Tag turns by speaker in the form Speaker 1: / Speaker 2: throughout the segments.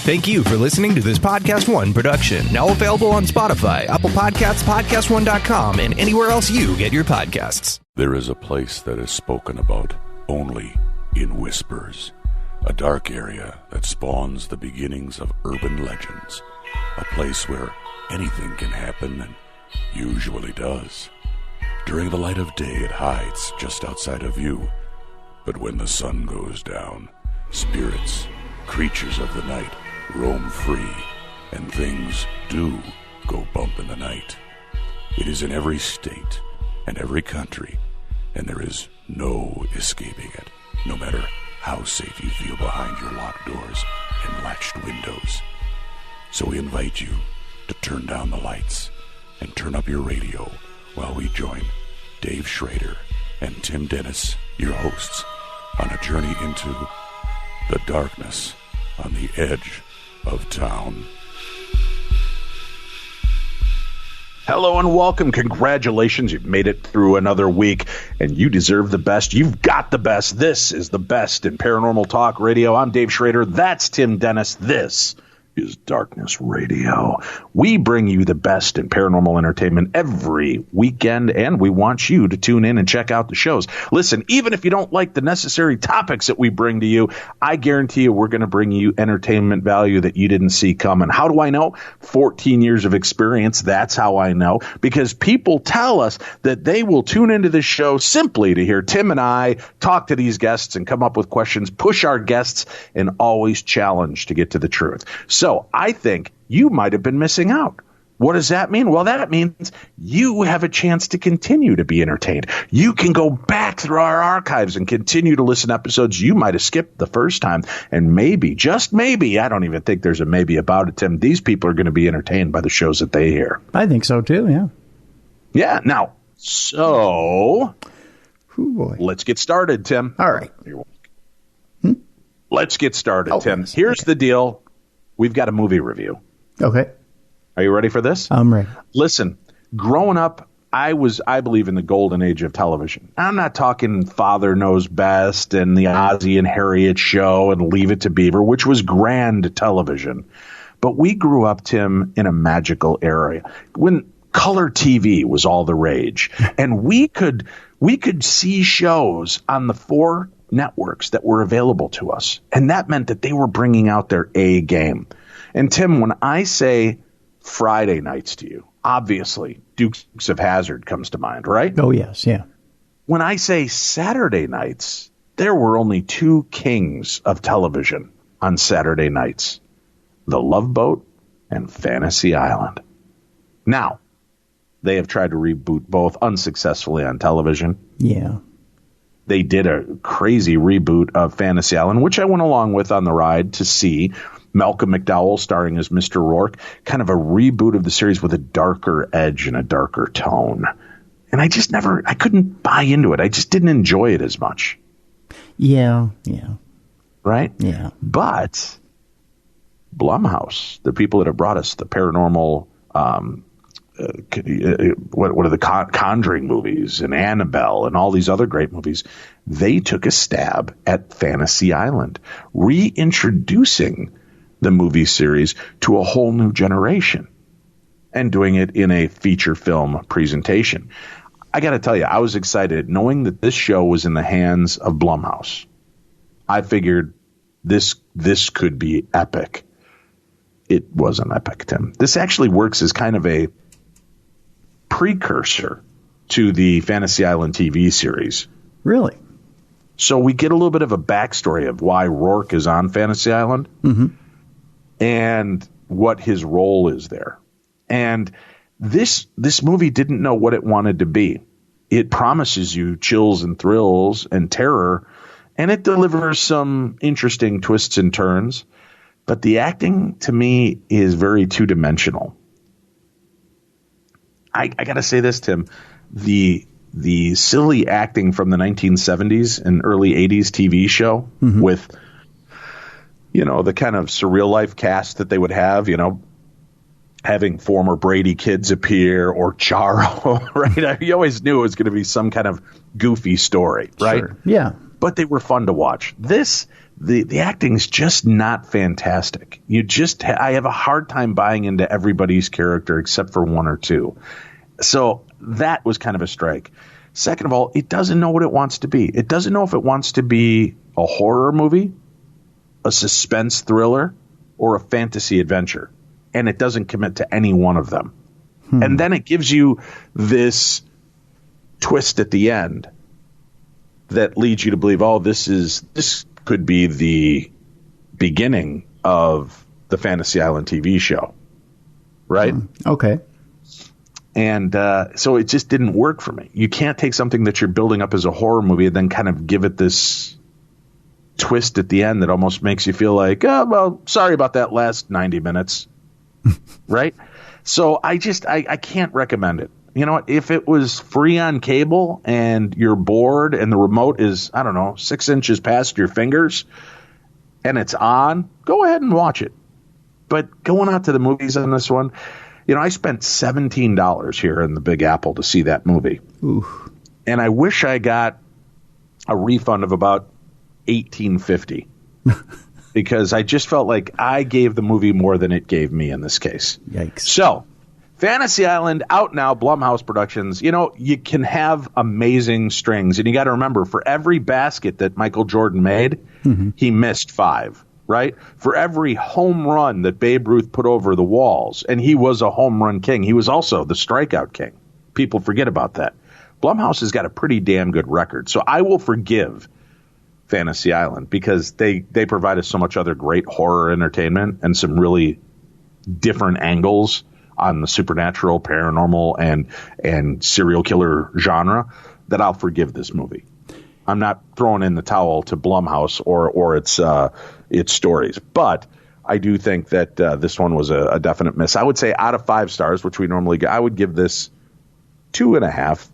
Speaker 1: Thank you for listening to this Podcast One production, now available on Spotify, Apple Podcasts, PodcastOne.com, and anywhere else you get your podcasts.
Speaker 2: There is a place that is spoken about only in whispers. A dark area that spawns the beginnings of urban legends. A place where anything can happen and usually does. During the light of day, it hides just outside of view. But when the sun goes down, spirits, creatures of the night, roam free, and things do go bump in the night. It is in every state and every country, and there is no escaping it, no matter how safe you feel behind your locked doors and latched windows. So we invite you to turn down the lights and turn up your radio while we join Dave Schrader and Tim Dennis, your hosts, on a journey into the darkness on the edge of town.
Speaker 3: Hello and welcome. Congratulations. You've made it through another week, and you deserve the best. You've got the best. This is the best in paranormal talk radio. I'm Dave Schrader. That's Tim Dennis. This is Darkness Radio. We bring you the best in paranormal entertainment every weekend, and we want you to tune in and check out the shows. Listen, even if you don't like the necessary topics that we bring to you, I guarantee you we're going to bring you entertainment value that you didn't see coming. How do I know? 14 years of experience. That's how I know, because people tell us that they will tune into this show simply to hear Tim and I talk to these guests and come up with questions, push our guests, and always challenge to get to the truth. So I think you might have been missing out. What does that mean? Well, that means you have a chance to continue to be entertained. You can go back through our archives and continue to listen to episodes you might have skipped the first time. And maybe, just maybe, I don't even think there's a maybe about it, Tim, these people are going to be entertained by the shows that they hear.
Speaker 4: I think so, too, yeah.
Speaker 3: Yeah. Now, so
Speaker 4: Ooh, boy.
Speaker 3: Let's get started, Tim.
Speaker 4: All right.
Speaker 3: Let's get started, Tim. Here's the deal. We've got a movie review.
Speaker 4: Okay.
Speaker 3: Are you ready for this?
Speaker 4: I'm ready.
Speaker 3: Listen, growing up, I believe in the golden age of television. I'm not talking Father Knows Best and the Ozzie and Harriet show and Leave It to Beaver, which was grand television. But we grew up, Tim, in a magical era when color TV was all the rage. And we could see shows on the 4 networks that were available to us. And that meant that they were bringing out their A game. And Tim, when I say Friday nights to you, obviously Dukes of Hazzard comes to mind, right?
Speaker 4: Oh, yes, yeah.
Speaker 3: When I say Saturday nights, there were only 2 kings of television on Saturday nights, The Love Boat and Fantasy Island. Now, they have tried to reboot both unsuccessfully on television.
Speaker 4: Yeah.
Speaker 3: They did a crazy reboot of Fantasy Island, which I went along with on the ride to see. Malcolm McDowell starring as Mr. Rourke, kind of a reboot of the series with a darker edge and a darker tone. And I couldn't buy into it. I just didn't enjoy it as much.
Speaker 4: Yeah.
Speaker 3: Right?
Speaker 4: Yeah.
Speaker 3: But Blumhouse, the people that have brought us the paranormal, what are the Conjuring movies and Annabelle and all these other great movies, they took a stab at Fantasy Island, reintroducing the movie series to a whole new generation and doing it in a feature film presentation. I got to tell you, I was excited knowing that this show was in the hands of Blumhouse. I figured this could be epic. It wasn't epic, Tim. This actually works as kind of a precursor to the Fantasy Island TV series.
Speaker 4: Really?
Speaker 3: So we get a little bit of a backstory of why Rourke is on Fantasy Island and what his role is there. And this movie didn't know what it wanted to be. It promises you chills and thrills and terror, and it delivers some interesting twists and turns. But the acting, to me, is very two-dimensional. I got to say this, Tim. The silly acting from the 1970s and early 80s TV show with, the kind of surreal life cast that they would have, having former Brady kids appear or Charo, right? You always knew it was going to be some kind of goofy story, right?
Speaker 4: Sure. Yeah.
Speaker 3: but they were fun to watch. The acting's just not fantastic. I have a hard time buying into everybody's character except for one or two. So that was kind of a strike. Second of all, it doesn't know what it wants to be. It doesn't know if it wants to be a horror movie, a suspense thriller, or a fantasy adventure. And it doesn't commit to any one of them. And then it gives you this twist at the end that leads you to believe, oh, this could be the beginning of the Fantasy Island TV show. Right?
Speaker 4: Okay.
Speaker 3: And so it just didn't work for me. You can't take something that you're building up as a horror movie and then kind of give it this twist at the end that almost makes you feel like, oh, well, sorry about that last 90 minutes. Right? So I can't recommend it. You know what? If it was free on cable and you're bored and the remote is, I don't know, 6 inches past your fingers and it's on, go ahead and watch it. But going out to the movies on this one, you know, I spent $17 here in the Big Apple to see that movie.
Speaker 4: Oof.
Speaker 3: And I wish I got a refund of about $18.50 because I just felt like I gave the movie more than it gave me in this case.
Speaker 4: Yikes.
Speaker 3: So, Fantasy Island, out now, Blumhouse Productions. You know, you can have amazing strings. And you got to remember, for every basket that Michael Jordan made, he missed 5, right? For every home run that Babe Ruth put over the walls, and he was a home run king, he was also the strikeout king. People forget about that. Blumhouse has got a pretty damn good record. So I will forgive Fantasy Island because they provide us so much other great horror entertainment and some really different angles on the supernatural, paranormal, and serial killer genre that I'll forgive this movie. I'm not throwing in the towel to Blumhouse or its stories, but I do think that this one was a definite miss. I would say out of 5 stars, which we normally get, I would give this 2.5,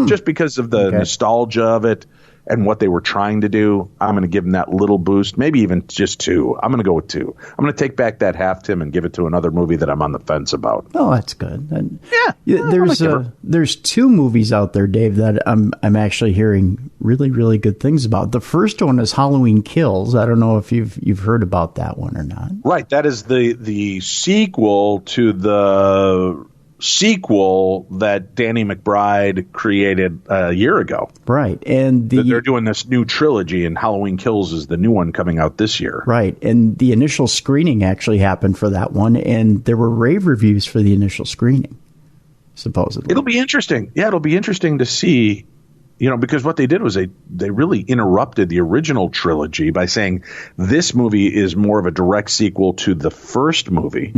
Speaker 3: just because of the nostalgia of it and what they were trying to do. I'm going to give them that little boost, maybe even just 2. I'm going to go with 2. I'm going to take back that half, Tim, and give it to another movie that I'm on the fence about.
Speaker 4: Oh, that's good. And
Speaker 3: Yeah,
Speaker 4: there's 2 movies out there, Dave, that I'm actually hearing really, really good things about. The first one is Halloween Kills. I don't know if you've heard about that one or not.
Speaker 3: Right, that is the sequel to the sequel that Danny McBride created a year ago.
Speaker 4: Right. And
Speaker 3: they're doing this new trilogy, and Halloween Kills is the new one coming out this year.
Speaker 4: Right. And the initial screening actually happened for that one, and there were rave reviews for the initial screening, supposedly.
Speaker 3: It'll be interesting. Yeah, it'll be interesting to see, you know, because what they did was they really interrupted the original trilogy by saying this movie is more of a direct sequel to the first movie.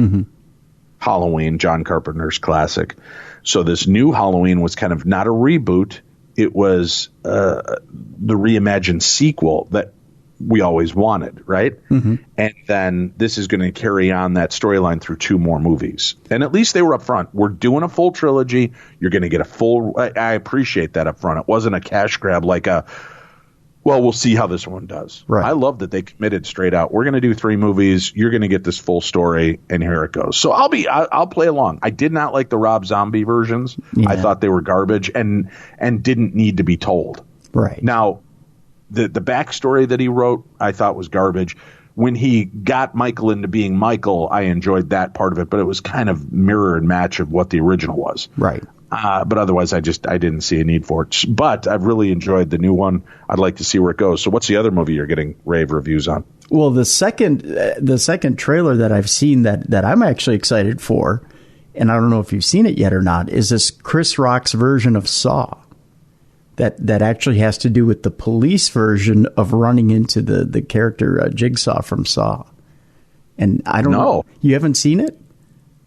Speaker 3: Halloween, John Carpenter's classic. So this new Halloween was kind of not a reboot. It was the reimagined sequel that we always wanted, right? And then this is going to carry on that storyline through 2 more movies. And at least they were up front. We're doing a full trilogy. You're going to get a full... I appreciate that up front. It wasn't a cash grab like well, we'll see how this one does.
Speaker 4: Right.
Speaker 3: I love that they committed straight out. We're going to do 3 movies. You're going to get this full story, and here it goes. So I'll play along. I did not like the Rob Zombie versions.
Speaker 4: Yeah.
Speaker 3: I thought they were garbage and didn't need to be told.
Speaker 4: Right.
Speaker 3: Now, the backstory that he wrote, I thought was garbage. When he got Michael into being Michael, I enjoyed that part of it, but it was kind of mirror and match of what the original was.
Speaker 4: Right.
Speaker 3: But otherwise, I didn't see a need for it. But I've really enjoyed the new one. I'd like to see where it goes. So what's the other movie you're getting rave reviews on?
Speaker 4: Well, the second trailer that I've seen that I'm actually excited for, and I don't know if you've seen it yet or not, is this Chris Rock's version of Saw. That actually has to do with the police version of running into the character Jigsaw from Saw. And I don't know. You haven't seen it?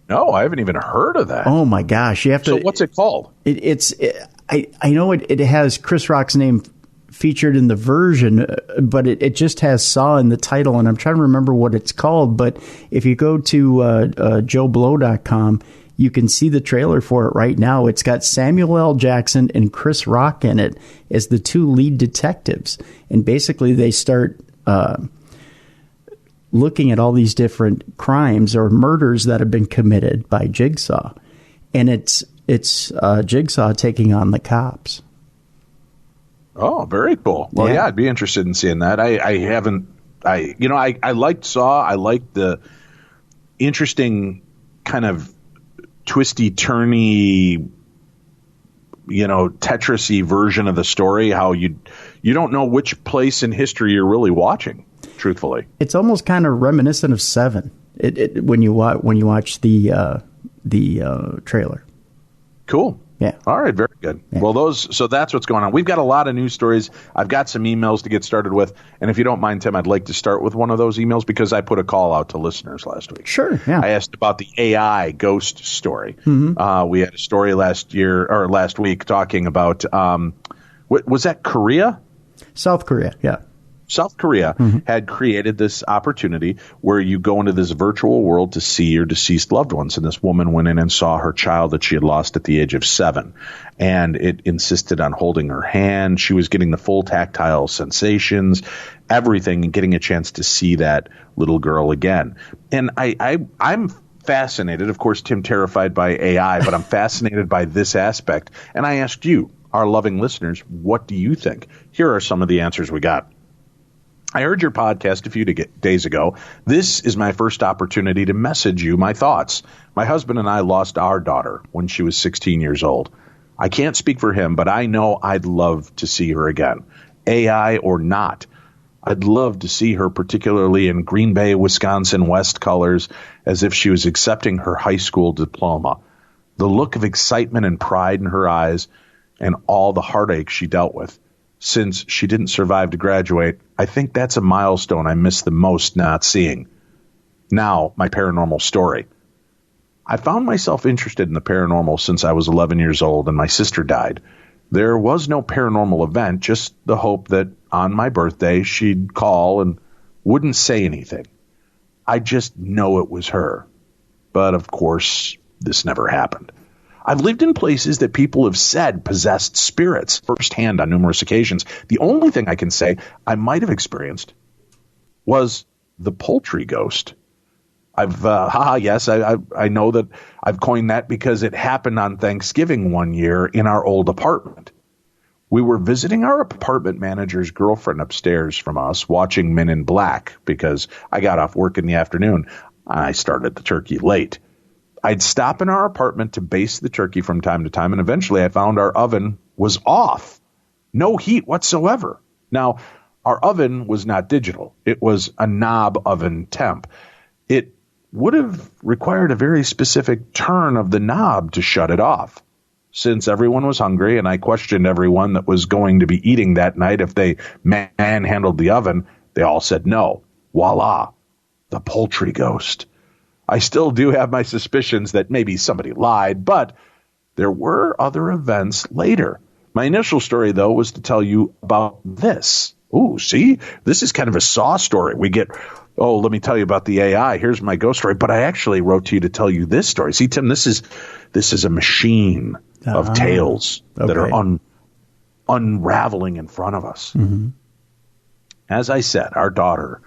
Speaker 3: No, I haven't even heard of that.
Speaker 4: Oh my gosh! You have to.
Speaker 3: So what's it called?
Speaker 4: I know it has Chris Rock's name featured in the version, but it just has Saw in the title, and I'm trying to remember what it's called. But if you go to JoeBlow.com, you can see the trailer for it right now. It's got Samuel L. Jackson and Chris Rock in it as the 2 lead detectives, and basically they start looking at all these different crimes or murders that have been committed by Jigsaw, and it's Jigsaw taking on the cops.
Speaker 3: Oh, very cool. Well, yeah, I'd be interested in seeing that. I liked Saw. I liked the interesting kind of twisty, turny, Tetris-y version of the story. How you don't know which place in history you're really watching. Truthfully,
Speaker 4: it's almost kind of reminiscent of Seven. When you watch the trailer.
Speaker 3: Cool.
Speaker 4: Yeah.
Speaker 3: All right. Very good. Yeah. Well, so that's what's going on. We've got a lot of news stories. I've got some emails to get started with. And if you don't mind, Tim, I'd like to start with one of those emails because I put a call out to listeners last week.
Speaker 4: Sure. Yeah.
Speaker 3: I asked about the AI ghost story.
Speaker 4: Mm-hmm.
Speaker 3: We had a story last week talking about, was that Korea?
Speaker 4: South Korea. Yeah.
Speaker 3: South Korea had created this opportunity where you go into this virtual world to see your deceased loved ones. And this woman went in and saw her child that she had lost at the age of 7. And it insisted on holding her hand. She was getting the full tactile sensations, everything, and getting a chance to see that little girl again. And I'm fascinated. Of course, Tim, terrified by AI, but I'm fascinated by this aspect. And I asked you, our loving listeners, what do you think? Here are some of the answers we got. I heard your podcast a few days ago. This is my first opportunity to message you my thoughts. My husband and I lost our daughter when she was 16 years old. I can't speak for him, but I know I'd love to see her again. AI or not, I'd love to see her, particularly in Green Bay, Wisconsin West colors, as if she was accepting her high school diploma. The look of excitement and pride in her eyes and all the heartache she dealt with. Since she didn't survive to graduate, I think that's a milestone I miss the most not seeing. Now, my paranormal story. I found myself interested in the paranormal since I was 11 years old and my sister died. There was no paranormal event, just the hope that on my birthday she'd call and wouldn't say anything. I just know it was her. But of course, this never happened. I've lived in places that people have said possessed spirits firsthand on numerous occasions. The only thing I can say I might have experienced was the poultry ghost. I know that I've coined that because it happened on Thanksgiving one year in our old apartment. We were visiting our apartment manager's girlfriend upstairs from us, watching Men in Black because I got off work in the afternoon. I started the turkey late. I'd stop in our apartment to baste the turkey from time to time, and eventually I found our oven was off. No heat whatsoever. Now, our oven was not digital. It was a knob oven temp. It would have required a very specific turn of the knob to shut it off. Since everyone was hungry, and I questioned everyone that was going to be eating that night if they manhandled the oven, they all said no. Voila, the poultry ghost. I still do have my suspicions that maybe somebody lied, but there were other events later. My initial story, though, was to tell you about this. Ooh, see? This is kind of a Saw story. We get, let me tell you about the AI. Here's my ghost story. But I actually wrote to you to tell you this story. See, Tim, this is a machine of tales that are unraveling in front of us. Mm-hmm. As I said, our daughter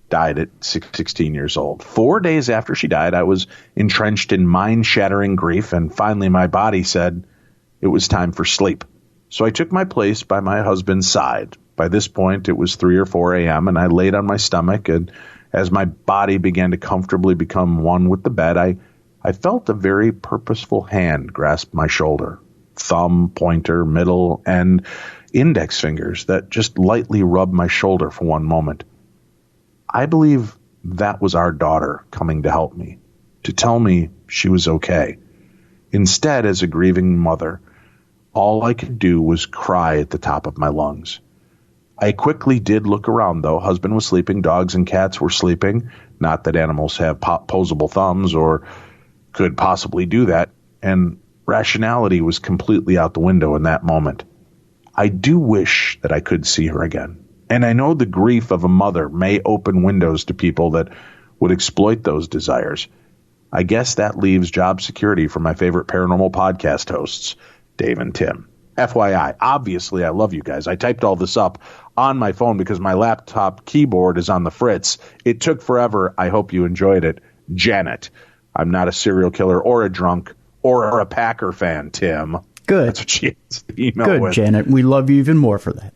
Speaker 3: died at 16 years old. 4 days after she died, I was entrenched in mind-shattering grief, and finally my body said it was time for sleep. So I took my place by my husband's side. By this point, it was 3 or 4 a.m., and I laid on my stomach, and as my body began to comfortably become one with the bed, I felt a very purposeful hand grasp my shoulder. Thumb, pointer, middle, and index fingers that just lightly rubbed my shoulder for one moment. I believe that was our daughter coming to help me, to tell me she was okay. Instead, as a grieving mother, all I could do was cry at the top of my lungs. I quickly did look around, though. Husband was sleeping. Dogs and cats were sleeping. Not that animals have posable thumbs or could possibly do that. And rationality was completely out the window in that moment. I do wish that I could see her again. And I know the grief of a mother may open windows to people that would exploit those desires. I guess that leaves job security for my favorite paranormal podcast hosts, Dave and Tim. FYI, obviously I love you guys. I typed all this up on my phone because my laptop keyboard is on the fritz. It took forever. I hope you enjoyed it. Janet. I'm not a serial killer or a drunk or a Packer fan, Tim.
Speaker 4: Good.
Speaker 3: That's what she ends the email
Speaker 4: Good,
Speaker 3: with.
Speaker 4: Janet. We love you even more for that.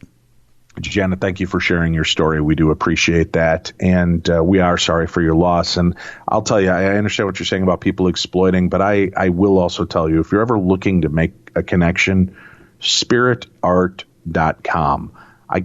Speaker 3: Janet, thank you for sharing your story. We do appreciate that. And we are sorry for your loss. And I'll tell you, I understand what you're saying about people exploiting, but I will also tell you, if you're ever looking to make a connection, spiritart.com.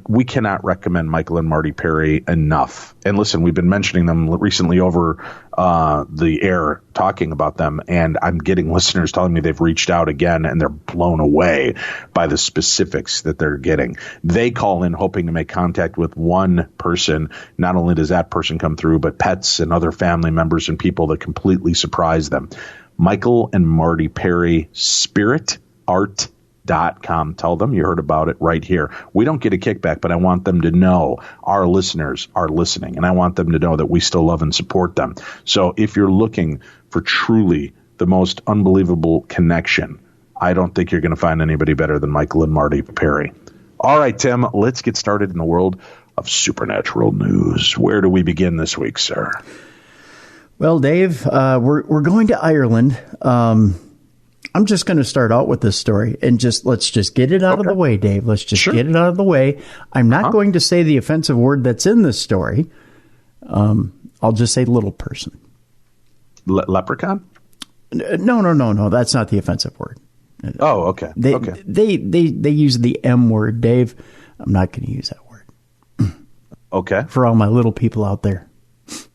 Speaker 3: We cannot recommend Michael and Marty Perry enough. And listen, we've been mentioning them recently over the air, talking about them, and I'm getting listeners telling me they've reached out again, and they're blown away by the specifics that they're getting. They call in hoping to make contact with one person. Not only does that person come through, but pets and other family members and people that completely surprise them. Michael and Marty Perry, spiritart.com. Tell them you heard about it right here. We don't get a kickback, but I want them to know our listeners are listening, and I want them to know that we still love and support them. So if you're looking for truly the most unbelievable connection, I don't think you're going to find anybody better than Michael and Marty Perry. All right, Tim, let's get started in the world of supernatural news. Where do we begin this week, sir?
Speaker 4: Well, Dave, we're going to Ireland. I'm just going to start out with this story and let's just get it out of the way, Dave. Let's just get it out of the way. I'm not going to say the offensive word that's in this story. I'll just say little person.
Speaker 3: Leprechaun?
Speaker 4: No. That's not the offensive word.
Speaker 3: Oh, okay.
Speaker 4: They use the M word, Dave. I'm not going to use that word.
Speaker 3: Okay.
Speaker 4: For all my little people out there.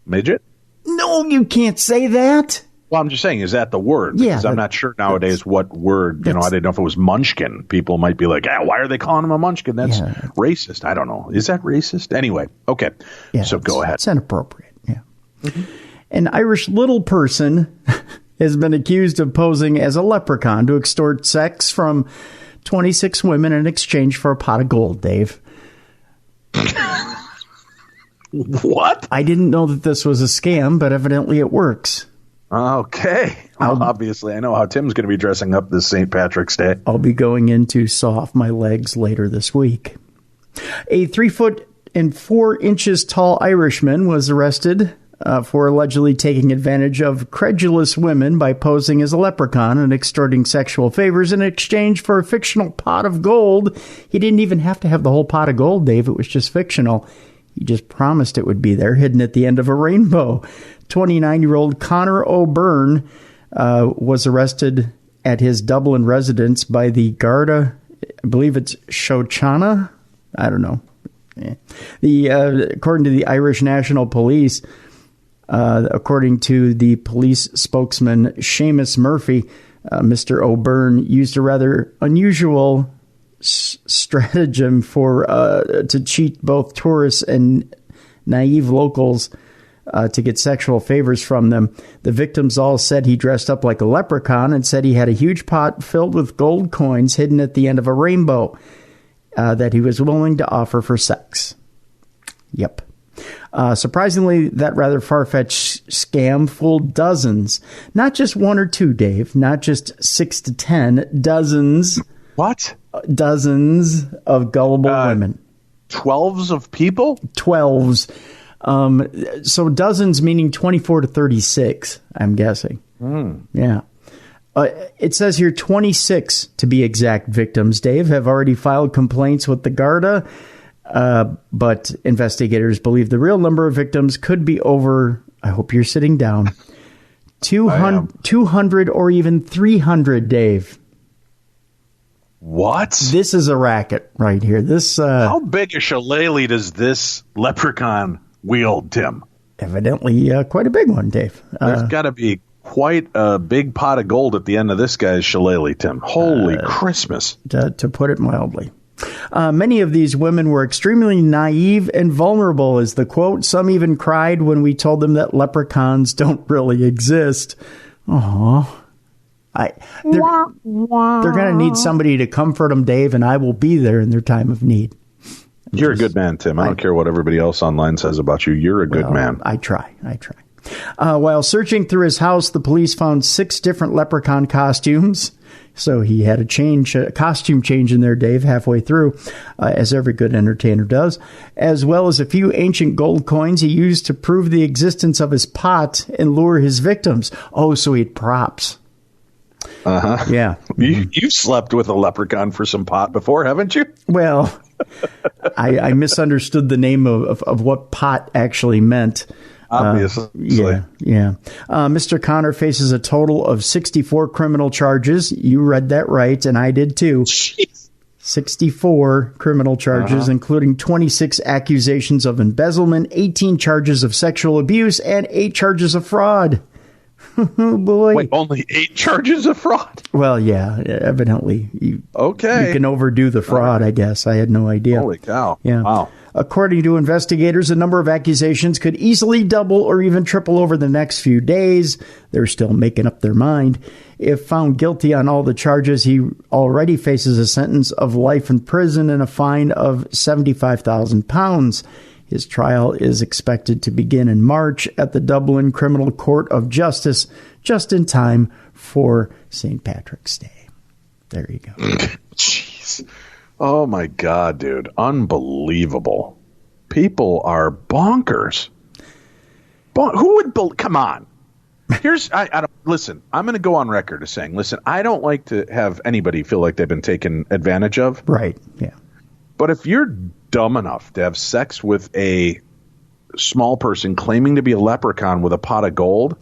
Speaker 3: Midget?
Speaker 4: No, you can't say that.
Speaker 3: Well, I'm just saying, is that the word? Because I'm not sure nowadays what word, I didn't know if it was munchkin. People might be like, why are they calling him a munchkin? That's racist. I don't know. Is that racist? Anyway, okay. Yeah, so go ahead.
Speaker 4: It's inappropriate, yeah. Mm-hmm. An Irish little person has been accused of posing as a leprechaun to extort sex from 26 women in exchange for a pot of gold, Dave.
Speaker 3: What?
Speaker 4: I didn't know that this was a scam, but evidently it works.
Speaker 3: Okay. Well, obviously, I know how Tim's going to be dressing up this St. Patrick's Day.
Speaker 4: I'll be going in to saw off my legs later this week. A 3'4" tall Irishman was arrested for allegedly taking advantage of credulous women by posing as a leprechaun and extorting sexual favors in exchange for a fictional pot of gold. He didn't even have to have the whole pot of gold, Dave. It was just fictional. He just promised it would be there, hidden at the end of a rainbow. 29-year-old Conor O'Byrne was arrested at his Dublin residence by the Garda. I believe it's Shochana. I don't know. According to the Irish National Police, according to the police spokesman Seamus Murphy, Mr. O'Byrne used a rather unusual stratagem to cheat both tourists and naive locals to get sexual favors from them. The victims all said he dressed up like a leprechaun and said he had a huge pot filled with gold coins hidden at the end of a rainbow that he was willing to offer for sex. Yep. Surprisingly, that rather far-fetched scam fooled dozens. Not just one or two, Dave. Not just 6 to 10. Dozens.
Speaker 3: What?
Speaker 4: Dozens of gullible women.
Speaker 3: 12s of people?
Speaker 4: 12s. So dozens meaning 24 to 36, I'm guessing. Yeah. It says here 26, to be exact, victims, Dave, have already filed complaints with the Garda, but investigators believe the real number of victims could be over, I hope you're sitting down, 200 or even 300, Dave.
Speaker 3: What?
Speaker 4: This is a racket right here.
Speaker 3: How big a shillelagh does this leprechaun wield, Tim?
Speaker 4: Evidently quite a big one, Dave.
Speaker 3: There's got to be quite a big pot of gold at the end of this guy's shillelagh, Tim. Holy Christmas. To
Speaker 4: put it mildly. Many of these women were extremely naive and vulnerable, is the quote. Some even cried when we told them that leprechauns don't really exist. Aww. They're going to need somebody to comfort them, Dave, and I will be there in their time of need.
Speaker 3: You're a good man, Tim. I don't care what everybody else online says about you. You're a good man.
Speaker 4: I try. While searching through his house, the police found 6 different leprechaun costumes. So he had a costume change in there, Dave, halfway through, as every good entertainer does, as well as a few ancient gold coins he used to prove the existence of his pot and lure his victims. Oh, so he had props. Yeah.
Speaker 3: You've slept with a leprechaun for some pot before, haven't you?
Speaker 4: Well, I misunderstood the name of what pot actually meant.
Speaker 3: Obviously.
Speaker 4: Yeah. Mr. Connor faces a total of 64 criminal charges. You read that right, and I did too.
Speaker 3: Jeez.
Speaker 4: 64 criminal charges, including 26 accusations of embezzlement, 18 charges of sexual abuse, and 8 charges of fraud. Oh, boy.
Speaker 3: Wait, only 8 charges of fraud?
Speaker 4: Well, yeah, evidently. You
Speaker 3: Okay.
Speaker 4: can overdo the fraud, I guess. I had no idea.
Speaker 3: Holy cow.
Speaker 4: Yeah.
Speaker 3: Wow.
Speaker 4: According to investigators, the number of accusations could easily double or even triple over the next few days. They're still making up their mind. If found guilty on all the charges, he already faces a sentence of life in prison and a fine of £75,000. His trial is expected to begin in March at the Dublin Criminal Court of Justice, just in time for St. Patrick's Day. There you go.
Speaker 3: Jeez. Oh, my God, dude. Unbelievable. People are bonkers. Who would come on? I don't listen. I'm going to go on record as saying, listen, I don't like to have anybody feel like they've been taken advantage of.
Speaker 4: Right. Yeah.
Speaker 3: But if you're dumb enough to have sex with a small person claiming to be a leprechaun with a pot of gold,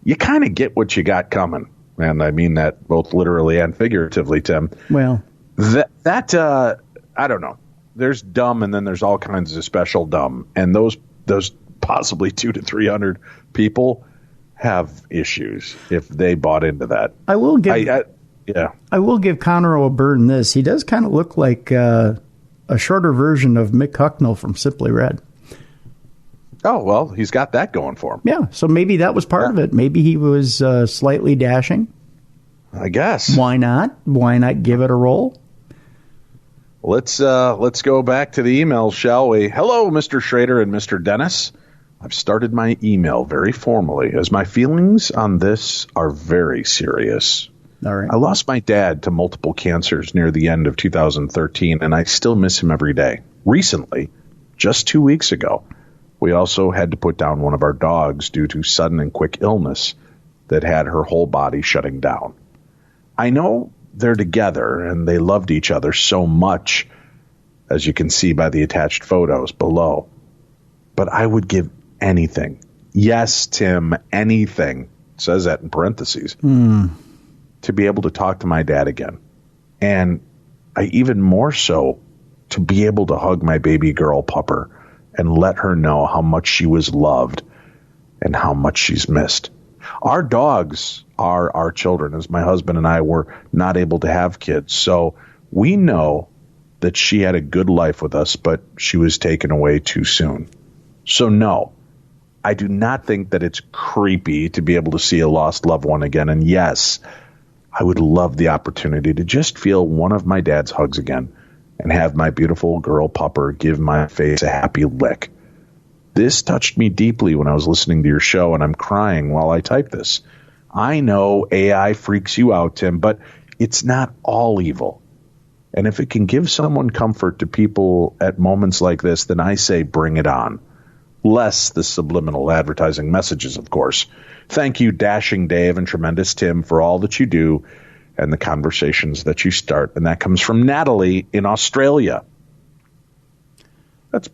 Speaker 3: you kind of get what you got coming. And I mean that both literally and figuratively, Tim.
Speaker 4: Well,
Speaker 3: that I don't know. There's dumb, and then there's all kinds of special dumb, and those possibly 200 to 300 people have issues if they bought into that.
Speaker 4: I will give Conor O'Byrne this. He does kind of look like a shorter version of Mick Hucknall from Simply Red.
Speaker 3: Oh, well, he's got that going for him.
Speaker 4: Yeah, so maybe that was part of it. Maybe he was slightly dashing.
Speaker 3: I guess.
Speaker 4: Why not? Why not give it a roll?
Speaker 3: Let's go back to the emails, shall we? Hello, Mr. Schrader and Mr. Dennis. I've started my email very formally, as my feelings on this are very serious.
Speaker 4: All right.
Speaker 3: I lost my dad to multiple cancers near the end of 2013, and I still miss him every day. Recently, just 2 weeks ago, we also had to put down one of our dogs due to sudden and quick illness that had her whole body shutting down. I know they're together and they loved each other so much, as you can see by the attached photos below. But I would give anything. Yes, Tim, anything. It says that in parentheses. To be able to talk to my dad again. And I even more so to be able to hug my baby girl pupper and let her know how much she was loved and how much she's missed. Our dogs are our children, as my husband and I were not able to have kids. So we know that she had a good life with us, but she was taken away too soon. So no, I do not think that it's creepy to be able to see a lost loved one again. And yes, I would love the opportunity to just feel one of my dad's hugs again and have my beautiful girl pupper give my face a happy lick. This touched me deeply when I was listening to your show, and I'm crying while I type this. I know AI freaks you out, Tim, but it's not all evil. And if it can give someone comfort to people at moments like this, then I say bring it on. Less the subliminal advertising messages, of course. Thank you, Dashing Dave and Tremendous Tim, for all that you do and the conversations that you start. And that comes from Natalie in Australia. That's,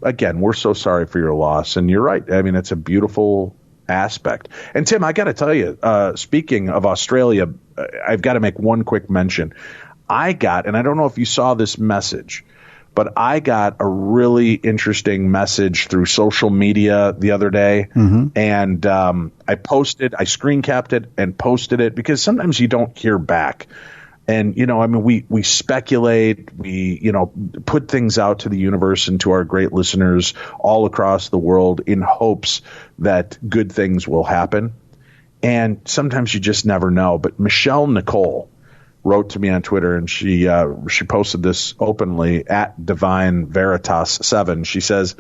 Speaker 3: again, we're so sorry for your loss. And you're right. I mean, it's a beautiful aspect. And Tim, I got to tell you, speaking of Australia, I've got to make one quick mention. And I don't know if you saw this message, but I got a really interesting message through social media the other day. And I screen capped it and posted it because sometimes you don't hear back. And, we speculate, we put things out to the universe and to our great listeners all across the world in hopes that good things will happen. And sometimes you just never know. But Michelle Nicole wrote to me on Twitter, and she posted this openly at Divine Veritas 7. She says,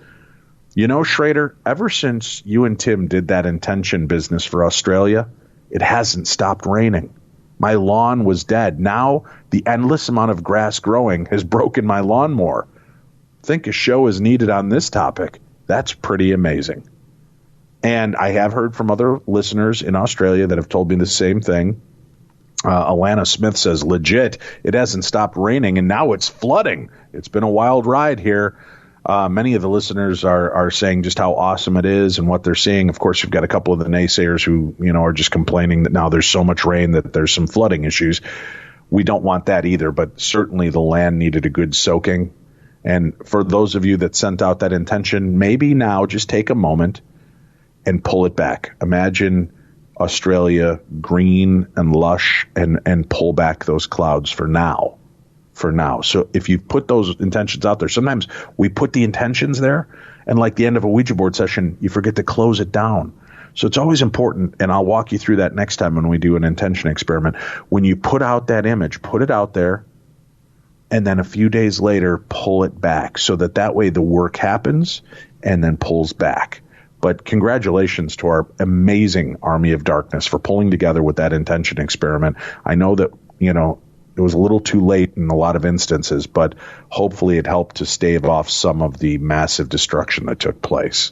Speaker 3: Schrader, ever since you and Tim did that intention business for Australia, it hasn't stopped raining. My lawn was dead. Now the endless amount of grass growing has broken my lawnmower. Think a show is needed on this topic. That's pretty amazing. And I have heard from other listeners in Australia that have told me the same thing. Alana Smith says, legit, it hasn't stopped raining, and now it's flooding. It's been a wild ride here. Many of the listeners are saying just how awesome it is and what they're seeing. Of course, you've got a couple of the naysayers who, are just complaining that now there's so much rain that there's some flooding issues. We don't want that either, but certainly the land needed a good soaking. And for those of you that sent out that intention, maybe now just take a moment and pull it back. Imagine Australia green and lush and pull back those clouds for now. So if you put those intentions out there, sometimes we put the intentions there, and like the end of a Ouija board session, you forget to close it down. So it's always important, and I'll walk you through that next time when we do an intention experiment. When you put out that image, put it out there, and then a few days later, pull it back so that way the work happens and then pulls back. But congratulations to our amazing Army of Darkness for pulling together with that intention experiment. I know that, it was a little too late in a lot of instances, but hopefully it helped to stave off some of the massive destruction that took place.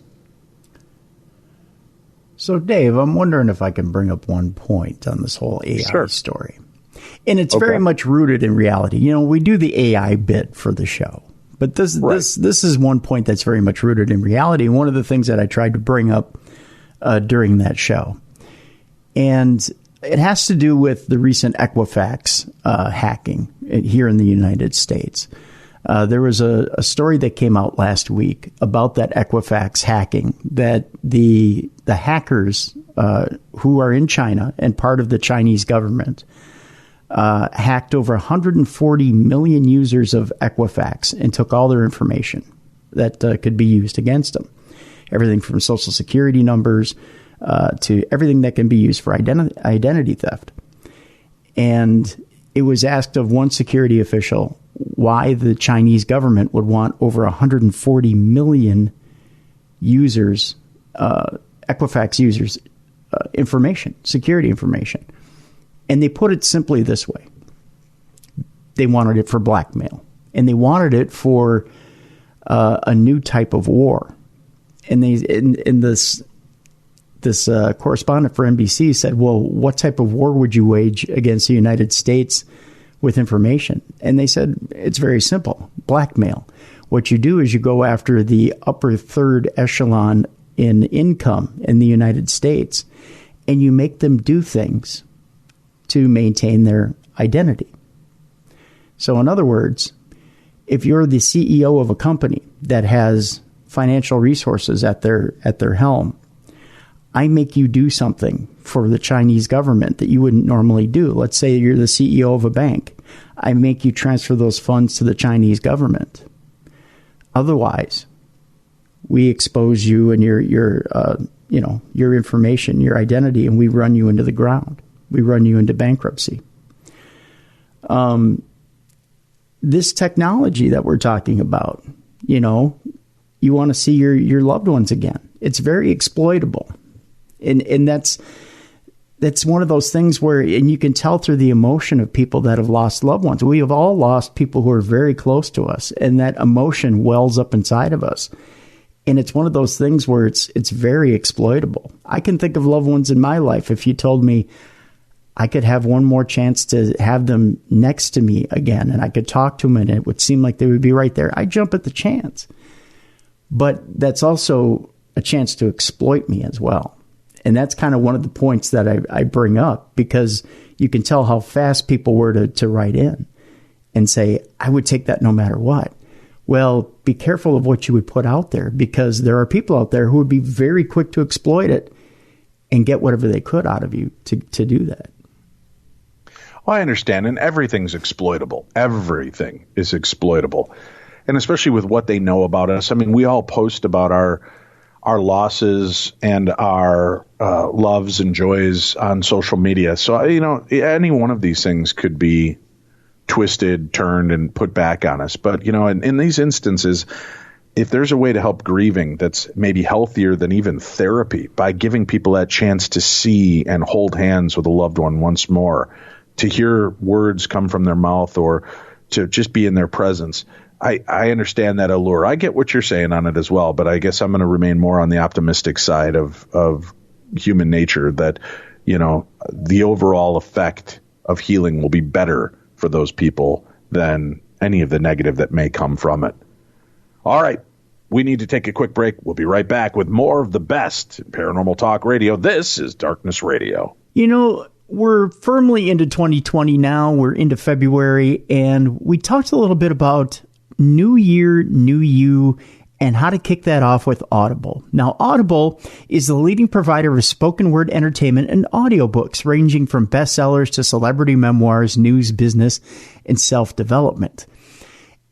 Speaker 4: So, Dave, I'm wondering if I can bring up one point on this whole AI story. And it's very much rooted in reality. We do the AI bit for the show. But this is one point that's very much rooted in reality. One of the things that I tried to bring up during that show. And it has to do with the recent Equifax hacking here in the United States. There was a story that came out last week about that Equifax hacking, that the hackers who are in China and part of the Chinese government hacked over 140 million users of Equifax and took all their information that could be used against them. Everything from social security numbers to everything that can be used for identity theft. And it was asked of one security official why the Chinese government would want over 140 million users, Equifax users, information, security information. And they put it simply this way. They wanted it for blackmail. And they wanted it for a new type of war. And this correspondent for NBC said, well, what type of war would you wage against the United States with information? And they said, it's very simple, blackmail. What you do is you go after the upper third echelon in income in the United States, and you make them do things to maintain their identity. So in other words, if you're the CEO of a company that has financial resources at their helm, I make you do something for the Chinese government that you wouldn't normally do. Let's say you're the CEO of a bank. I make you transfer those funds to the Chinese government. Otherwise, we expose you and your information, your identity, and we run you into the ground. We run you into bankruptcy. This technology that we're talking about, you want to see your loved ones again. It's very exploitable. And that's one of those things where, and you can tell through the emotion of people that have lost loved ones. We have all lost people who are very close to us, and that emotion wells up inside of us. And it's one of those things where it's very exploitable. I can think of loved ones in my life. If you told me I could have one more chance to have them next to me again, and I could talk to them, and it would seem like they would be right there, I'd jump at the chance. But that's also a chance to exploit me as well. And that's kind of one of the points that I bring up, because you can tell how fast people were to write in and say, I would take that no matter what. Well, be careful of what you would put out there, because there are people out there who would be very quick to exploit it and get whatever they could out of you to do that.
Speaker 3: Well, I understand, and everything's exploitable. Everything is exploitable. And especially with what they know about us. I mean, we all post about our losses and our loves and joys on social media. So, any one of these things could be twisted, turned, and put back on us. But, in these instances, if there's a way to help grieving that's maybe healthier than even therapy, by giving people that chance to see and hold hands with a loved one once more, to hear words come from their mouth, or to just be in their presence, I understand that allure. I get what you're saying on it as well, but I guess I'm going to remain more on the optimistic side of human nature, that, the overall effect of healing will be better for those people than any of the negative that may come from it. All right. We need to take a quick break. We'll be right back with more of the best in Paranormal Talk Radio. This is Darkness Radio.
Speaker 4: You know, we're firmly into 2020 now. We're into February, and we talked a little bit about New Year, New You, and how to kick that off with Audible. Now, Audible is the leading provider of spoken word entertainment and audiobooks, ranging from bestsellers to celebrity memoirs, news, business, and self-development.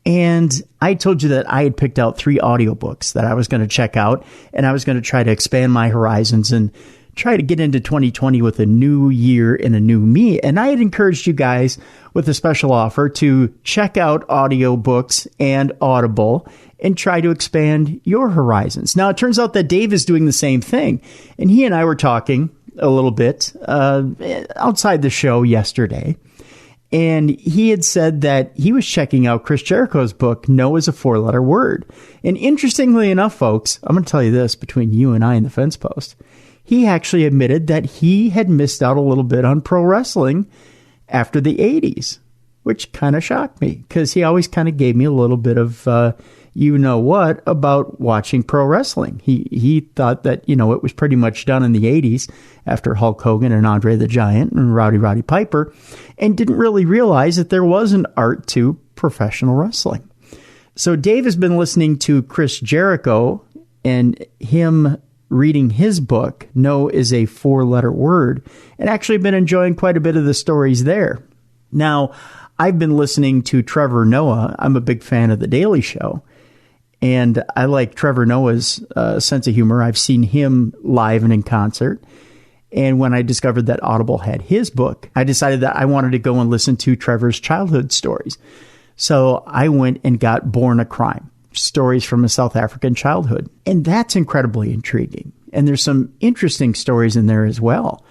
Speaker 4: And I told you that I had picked out 3 audiobooks that I was going to check out, and I was going to try to expand my horizons and try to get into 2020 with a new year and a new me. And I had encouraged you guys with a special offer to check out audiobooks and Audible and try to expand your horizons. Now, it turns out that Dave is doing the same thing. And he and I were talking a little bit outside the show yesterday. And he had said that he was checking out Chris Jericho's book, No is a 4-letter word. And interestingly enough, folks, I'm going to tell you this between you and I and the fence post. He actually admitted that he had missed out a little bit on pro wrestling after the 80s, which kind of shocked me because he always kind of gave me a little bit of you-know-what about watching pro wrestling. He thought that, you know, it was pretty much done in the 80s after Hulk Hogan and Andre the Giant and Roddy Piper, and didn't really realize that there was an art to professional wrestling. So Dave has been listening to Chris Jericho and him reading his book, No is a 4-letter word, and actually been enjoying quite a bit of the stories there. Now, I've been listening to Trevor Noah. I'm a big fan of The Daily Show, and I like Trevor Noah's sense of humor. I've seen him live and in concert. And when I discovered that Audible had his book, I decided that I wanted to go and listen to Trevor's childhood stories. So I went and got Born a Crime, stories from a South African childhood. And that's incredibly intriguing. And there's some interesting stories in there as well.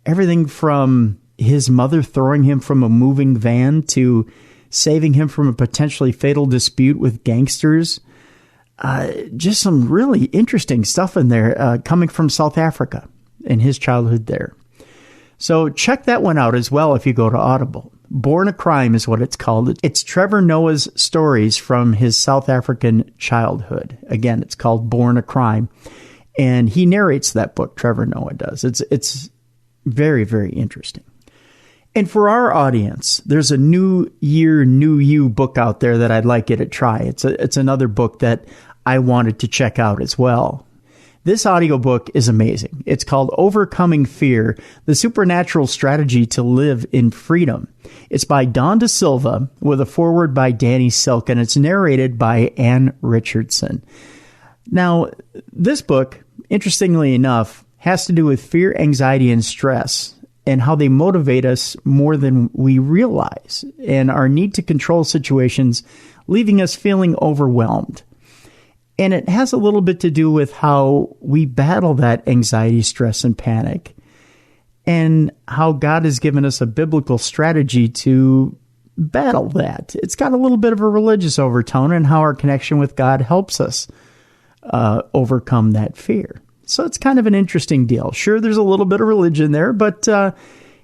Speaker 4: Everything from his mother throwing him from a moving van to saving him from a potentially fatal dispute with gangsters. Just some really interesting stuff in there coming from South Africa and his childhood there. So check that one out as well if you go to Audible. Born a Crime is what it's called. It's Trevor Noah's stories from his South African childhood. Again, it's called Born a Crime. And he narrates that book, Trevor Noah does. It's very, very interesting. And for our audience, there's a New Year, New You book out there that I'd like you to try. It's another book that I wanted to check out as well. This audiobook is amazing. It's called Overcoming Fear, The Supernatural Strategy to Live in Freedom. It's by Dawn Da Silva with a foreword by Danny Silk, and it's narrated by Ann Richardson. Now, this book, interestingly enough, has to do with fear, anxiety, and stress, and how they motivate us more than we realize, and our need to control situations, leaving us feeling overwhelmed. And it has a little bit to do with how we battle that anxiety, stress, and panic, and how God has given us a biblical strategy to battle that. It's got a little bit of a religious overtone, and how our connection with God helps us overcome that fear. So it's kind of an interesting deal. Sure, there's a little bit of religion there, but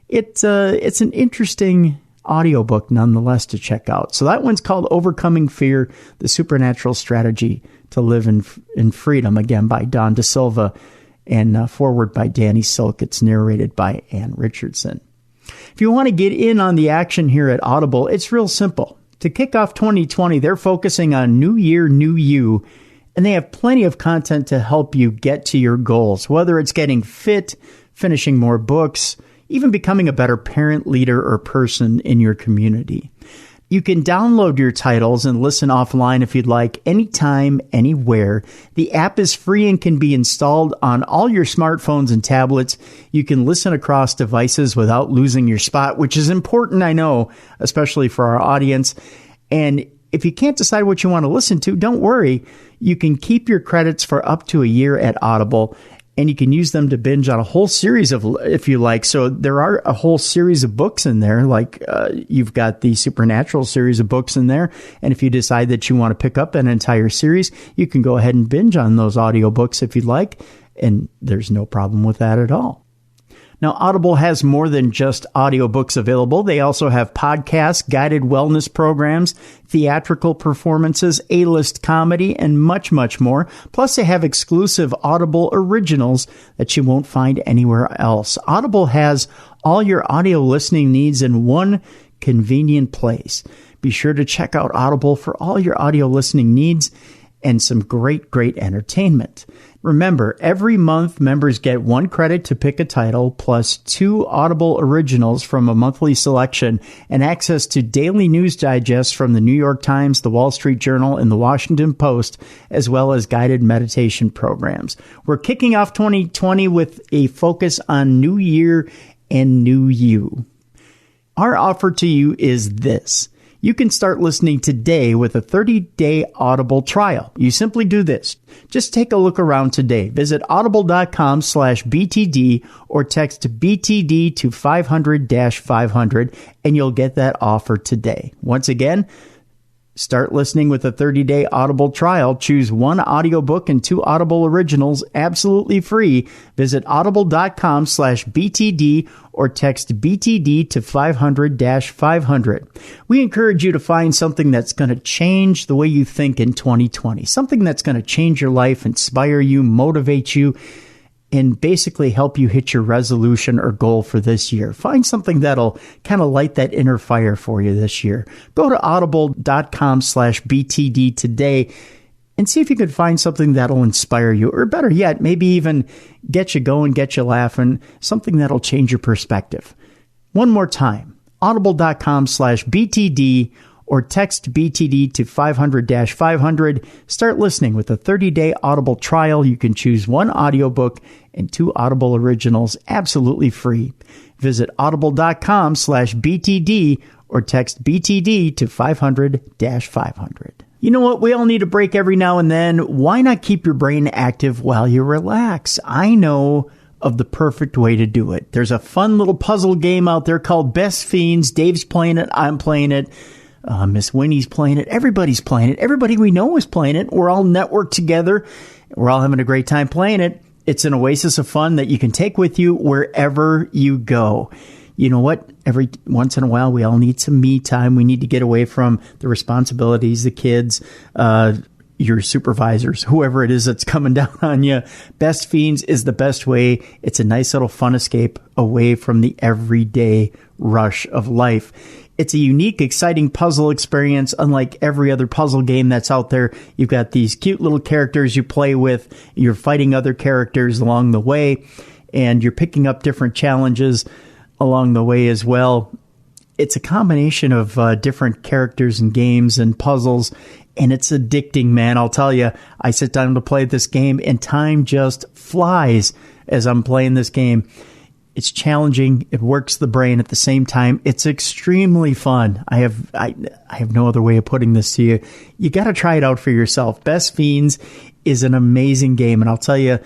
Speaker 4: it's an interesting audiobook nonetheless to check out. So that one's called Overcoming Fear, The Supernatural Strategy to Live in Freedom, again, by Dawn Da Silva, and foreword by Danny Silk. It's narrated by Ann Richardson. If you want to get in on the action here at Audible, it's real simple. To kick off 2020, they're focusing on New Year, New You, and they have plenty of content to help you get to your goals, whether it's getting fit, finishing more books, even becoming a better parent, leader, or person in your community. You can download your titles and listen offline if you'd like, anytime, anywhere. The app is free and can be installed on all your smartphones and tablets. You can listen across devices without losing your spot, which is important, I know, especially for our audience. And if you can't decide what you want to listen to, don't worry. You can keep your credits for up to a year at Audible, and you can use them to binge on a whole series of, if you like. So there are a whole series of books in there, like you've got the Supernatural series of books in there. And if you decide that you want to pick up an entire series, you can go ahead and binge on those audiobooks if you'd like. And there's no problem with that at all. Now, Audible has more than just audiobooks available. They also have podcasts, guided wellness programs, theatrical performances, A-list comedy, and much, much more. Plus, they have exclusive Audible Originals that you won't find anywhere else. Audible has all your audio listening needs in one convenient place. Be sure to check out Audible for all your audio listening needs and some great, great entertainment. Remember, every month members get 1 credit to pick a title, plus 2 Audible Originals from a monthly selection, and access to daily news digests from the New York Times, the Wall Street Journal, and the Washington Post, as well as guided meditation programs. We're kicking off 2020 with a focus on New Year and New You. Our offer to you is this. You can start listening today with a 30-day Audible trial. You simply do this. Just take a look around today. Visit audible.com/BTD or text BTD to 500-500 and you'll get that offer today. Once again, start listening with a 30-day Audible trial. Choose 1 audiobook and 2 Audible Originals absolutely free. Visit audible.com/BTD or text BTD to 500-500. We encourage you to find something that's going to change the way you think in 2020. Something that's going to change your life, inspire you, motivate you, and basically help you hit your resolution or goal for this year. Find something that'll kind of light that inner fire for you this year. Go to audible.com/BTD today and see if you can find something that'll inspire you, or better yet, maybe even get you going, get you laughing, something that'll change your perspective. One more time, audible.com/BTD or text BTD to 500-500. Start listening with a 30-day Audible trial. You can choose 1 audiobook and 2 Audible Originals absolutely free. Visit audible.com/BTD or text BTD to 500-500. You know what? We all need a break every now and then. Why not keep your brain active while you relax? I know of the perfect way to do it. There's a fun little puzzle game out there called Best Fiends. Dave's playing it. I'm playing it. Miss Winnie's playing it. Everybody's playing it. Everybody we know is playing it. We're all networked together. We're all having a great time playing it. It's an oasis of fun that you can take with you wherever you go. You know what? Every once in a while, we all need some me time. We need to get away from the responsibilities, the kids, your supervisors, whoever it is that's coming down on you. Best Fiends is the best way. It's a nice little fun escape away from the everyday rush of life. It's a unique, exciting puzzle experience, unlike every other puzzle game that's out there. You've got these cute little characters you play with. You're fighting other characters along the way, and you're picking up different challenges along the way as well. It's a combination of different characters and games and puzzles, and it's addicting, man. I'll tell you, I sit down to play this game, and time just flies as I'm playing this game. It's challenging. It works the brain at the same time. It's extremely fun. I have no other way of putting this to you. You got to try it out for yourself. Best Fiends is an amazing game, and I'll tell you,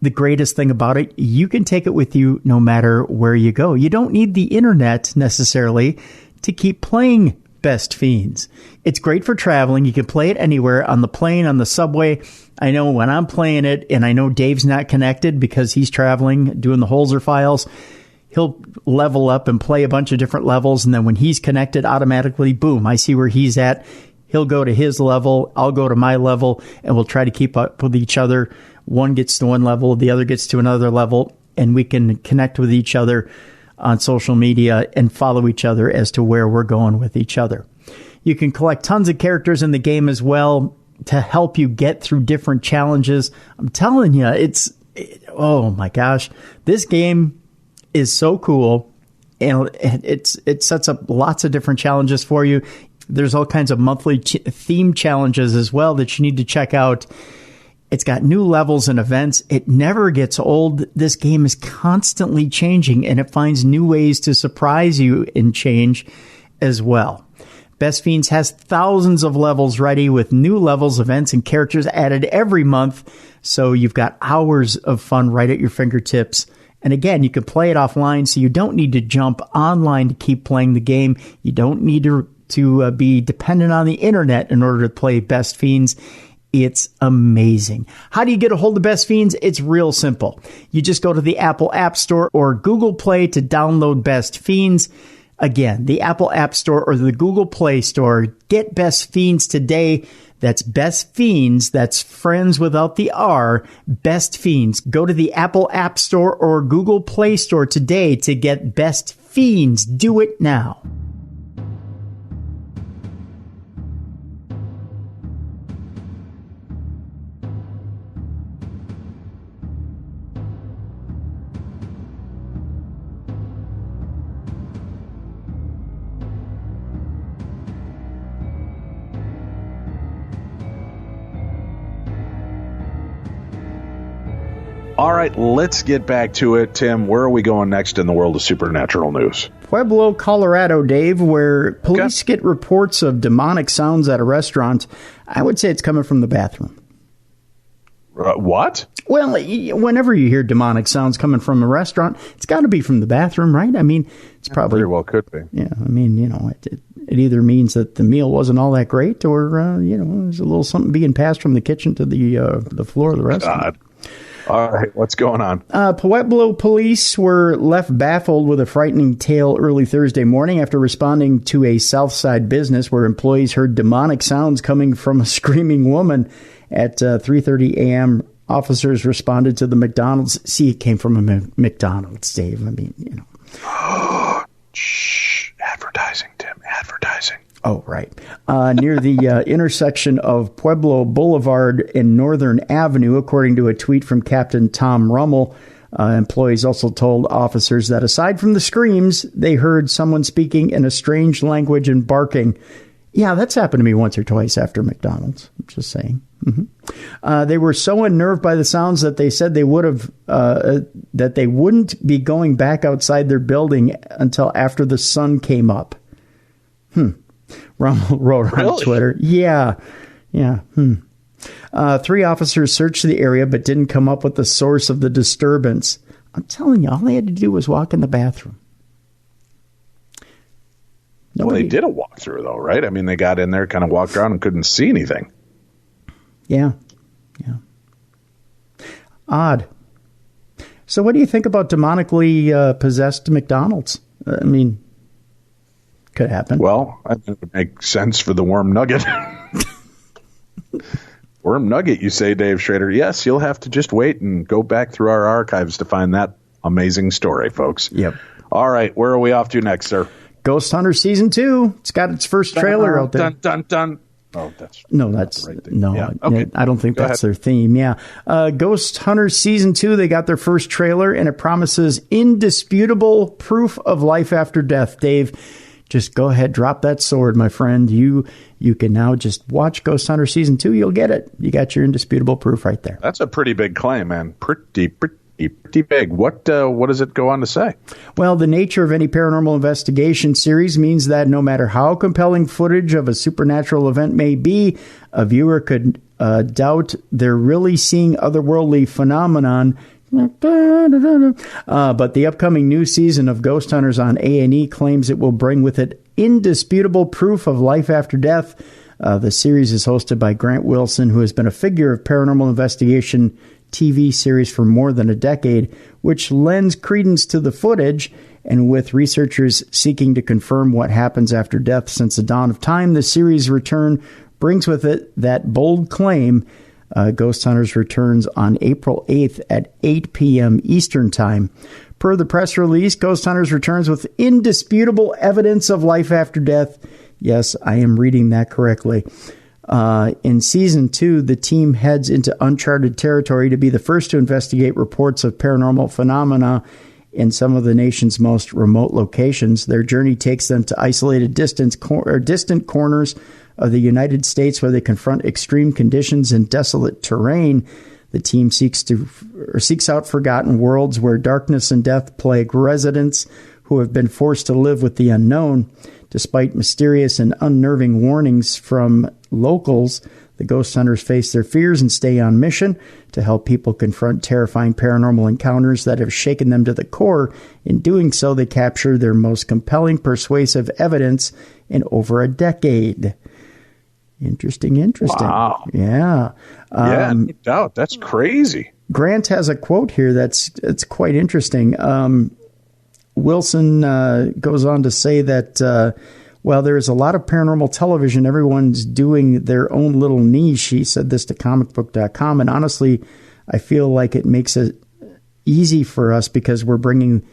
Speaker 4: the greatest thing about it, you can take it with you no matter where you go. You don't need the internet necessarily to keep playing Best Fiends. It's great for traveling. You can play it anywhere, on the plane, on the subway. I know when I'm playing it, and I know Dave's not connected because he's traveling, doing the Holzer files, he'll level up and play a bunch of different levels, and then when he's connected, automatically, boom, I see where he's at. He'll go to his level, I'll go to my level, and we'll try to keep up with each other. One gets to one level, the other gets to another level, and we can connect with each other on social media and follow each other as to where we're going with each other. You can collect tons of characters in the game as well to help you get through different challenges. I'm telling you, oh my gosh, this game is so cool, and it sets up lots of different challenges for you. There's all kinds of monthly theme challenges as well that you need to check out. It's got new levels and events. It never gets old. This game is constantly changing, and it finds new ways to surprise you and change as well. Best Fiends has thousands of levels ready with new levels, events, and characters added every month. So you've got hours of fun right at your fingertips. And again, you can play it offline, so you don't need to jump online to keep playing the game. You don't need to be dependent on the internet in order to play Best Fiends. It's amazing. How do you get a hold of Best Fiends? It's real simple. You just go to the Apple App Store or Google Play to download Best Fiends. Again, the Apple App Store or the Google Play Store. Get Best Fiends today. That's Best Fiends. That's friends without the R. Best Fiends. Go to the Apple App Store or Google Play Store today to get Best Fiends. Do it now.
Speaker 3: All right, let's get back to it. Tim, where are we going next in the world of supernatural news?
Speaker 4: Pueblo, Colorado, Dave, where police get reports of demonic sounds at a restaurant. I would say it's coming from the bathroom.
Speaker 3: What?
Speaker 4: Well, whenever you hear demonic sounds coming from a restaurant, it's got to be from the bathroom, right? I mean, it's probably...
Speaker 3: Very well could be.
Speaker 4: Yeah, I mean, it either means that the meal wasn't all that great or, there's a little something being passed from the kitchen to the floor of the restaurant.
Speaker 3: God. All right, what's going on?
Speaker 4: Pueblo police were left baffled with a frightening tale early Thursday morning after responding to a Southside business where employees heard demonic sounds coming from a screaming woman. At 3:30 a.m., officers responded to the McDonald's. See, it came from a McDonald's, Dave. I mean,
Speaker 3: Shh. Advertising, Tim. Advertising.
Speaker 4: Oh, right. Near the intersection of Pueblo Boulevard and Northern Avenue, according to a tweet from Captain Tom Rummel. Employees also told officers that aside from the screams, they heard someone speaking in a strange language and barking. Yeah, that's happened to me once or twice after McDonald's. I'm just saying. Mm-hmm. They were so unnerved by the sounds that they said they that they wouldn't be going back outside their building until after the sun came up. Rummel wrote on Twitter. Yeah. 3 officers searched the area but didn't come up with the source of the disturbance. I'm telling you, all they had to do was walk in the bathroom.
Speaker 3: Well, they did a walkthrough, though, right? I mean, they got in there, kind of walked around and couldn't see anything.
Speaker 4: Yeah. Odd. So what do you think about demonically possessed McDonald's? I mean, could happen.
Speaker 3: Well, I think it would make sense for the worm nugget. Worm nugget, you say, Dave Schrader. Yes, you'll have to just wait and go back through our archives to find that amazing story, folks.
Speaker 4: Yep.
Speaker 3: All right, where are we off to next, sir?
Speaker 4: Ghost Hunter Season 2. It's got its first trailer out there.
Speaker 3: Dun. Oh, that's right thing.
Speaker 4: No.
Speaker 3: Yeah. Okay.
Speaker 4: I don't think that's their theme. Yeah. Ghost Hunter Season 2, they got their first trailer, and it promises indisputable proof of life after death. Dave, just go ahead, drop that sword, my friend. You can now just watch Ghost Hunter Season 2. You'll get it. You got your indisputable proof right there. That's
Speaker 3: a pretty big claim, man. Pretty big. What does it go on to say?
Speaker 4: Well, the nature of any paranormal investigation series means that no matter how compelling footage of a supernatural event may be, a viewer could doubt they're really seeing otherworldly phenomenon. But the upcoming new season of Ghost Hunters on A&E claims it will bring with it indisputable proof of life after death. The series is hosted by Grant Wilson, who has been a figure of paranormal investigation TV series for more than a decade, which lends credence to the footage. And with researchers seeking to confirm what happens after death since the dawn of time, the series' return brings with it that bold claim. Ghost Hunters returns on April 8th at 8 p.m. Eastern Time. Per the press release, Ghost Hunters returns with indisputable evidence of life after death. Yes, I am reading that correctly. In Season 2, the team heads into uncharted territory to be the first to investigate reports of paranormal phenomena in some of the nation's most remote locations. Their journey takes them to isolated distant corners of the United States where they confront extreme conditions and desolate terrain. The team seeks out forgotten worlds where darkness and death plague residents who have been forced to live with the unknown. Despite mysterious and unnerving warnings from locals, the Ghost Hunters face their fears and stay on mission to help people confront terrifying paranormal encounters that have shaken them to the core. In doing so, they capture their most compelling, persuasive evidence in over a decade. Interesting.
Speaker 3: Wow.
Speaker 4: Yeah.
Speaker 3: No doubt. That's crazy.
Speaker 4: Grant has a quote here that's quite interesting. Wilson goes on to say that while there is a lot of paranormal television, everyone's doing their own little niche. He said this to comicbook.com. And honestly, I feel like it makes it easy for us because we're bringing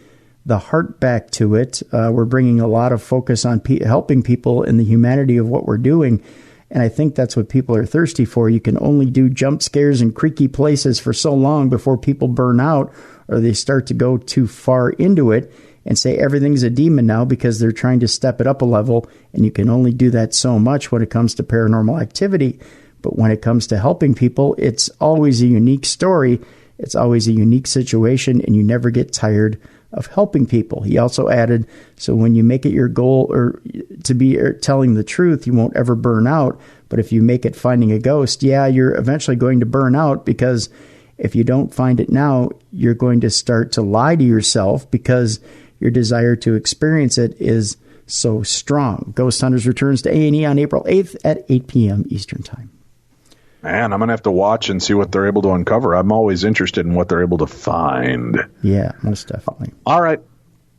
Speaker 4: the heart back to it. We're bringing a lot of focus on helping people in the humanity of what we're doing. And I think that's what people are thirsty for. You can only do jump scares in creaky places for so long before people burn out or they start to go too far into it and say everything's a demon now because they're trying to step it up a level. And you can only do that so much when it comes to paranormal activity. But when it comes to helping people, it's always a unique story. It's always a unique situation, and you never get tired of helping people. He also added, so when you make it your goal or to be telling the truth, you won't ever burn out. But if you make it finding a ghost, you're eventually going to burn out, because if you don't find it now, you're going to start to lie to yourself because your desire to experience it is so strong. Ghost Hunters returns to A&E on April 8th at 8 p.m. Eastern Time.
Speaker 3: Man, I'm going to have to watch and see what they're able to uncover. I'm always interested in what they're able to find.
Speaker 4: Yeah, most definitely.
Speaker 3: All right.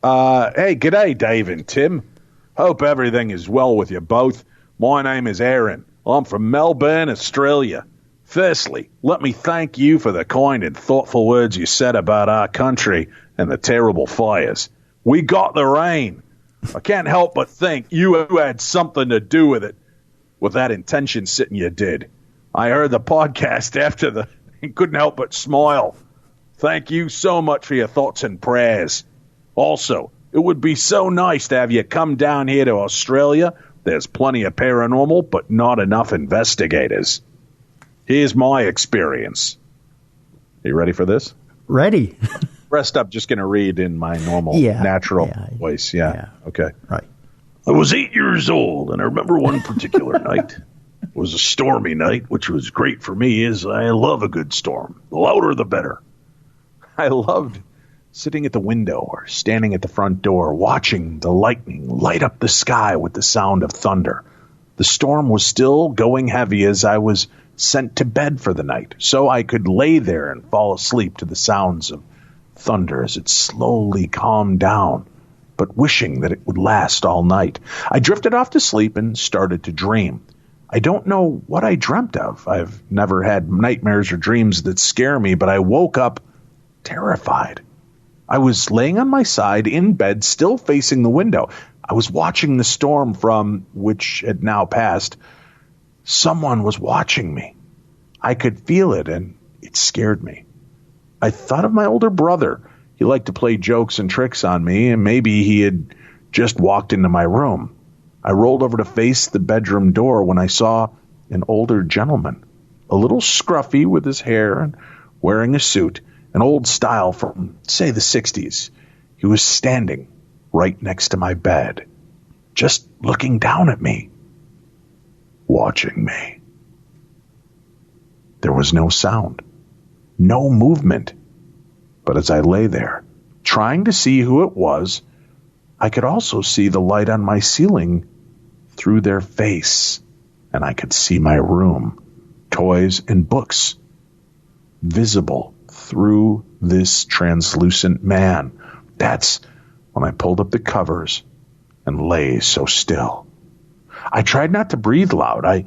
Speaker 3: Hey, g'day, Dave and Tim. Hope everything is well with you both. My name is Aaron. I'm from Melbourne, Australia. Firstly, let me thank you for the kind and thoughtful words you said about our country and the terrible fires. We got the rain. I can't help but think you had something to do with it, with that intention sitting you did. I heard the podcast after and couldn't help but smile. Thank you so much for your thoughts and prayers. Also, it would be so nice to have you come down here to Australia. There's plenty of paranormal, but not enough investigators. Here's my experience. Are you ready for this?
Speaker 4: Ready.
Speaker 3: Rest up, just going to read in my normal, natural voice. Yeah. Okay.
Speaker 4: Right.
Speaker 3: I was 8 years old, and I remember one particular night. It was a stormy night, which was great for me, as I love a good storm. The louder, the better. I loved sitting at the window or standing at the front door, watching the lightning light up the sky with the sound of thunder. The storm was still going heavy as I was sent to bed for the night, so I could lay there and fall asleep to the sounds of thunder as it slowly calmed down, but wishing that it would last all night. I drifted off to sleep and started to dream. I don't know what I dreamt of. I've never had nightmares or dreams that scare me, but I woke up terrified. I was laying on my side in bed, still facing the window. I was watching the storm from which had now passed. Someone was watching me. I could feel it, and it scared me. I thought of my older brother. He liked to play jokes and tricks on me, and maybe he had just walked into my room. I rolled over to face the bedroom door when I saw an older gentleman, a little scruffy with his hair and wearing a suit, an old style from, say, the 60s. He was standing right next to my bed, just looking down at me, watching me. There was no sound, no movement. But as I lay there, trying to see who it was, I could also see the light on my ceiling through their face, and I could see my room, toys and books, visible through this translucent man. That's when I pulled up the covers and lay so still. I tried not to breathe loud. I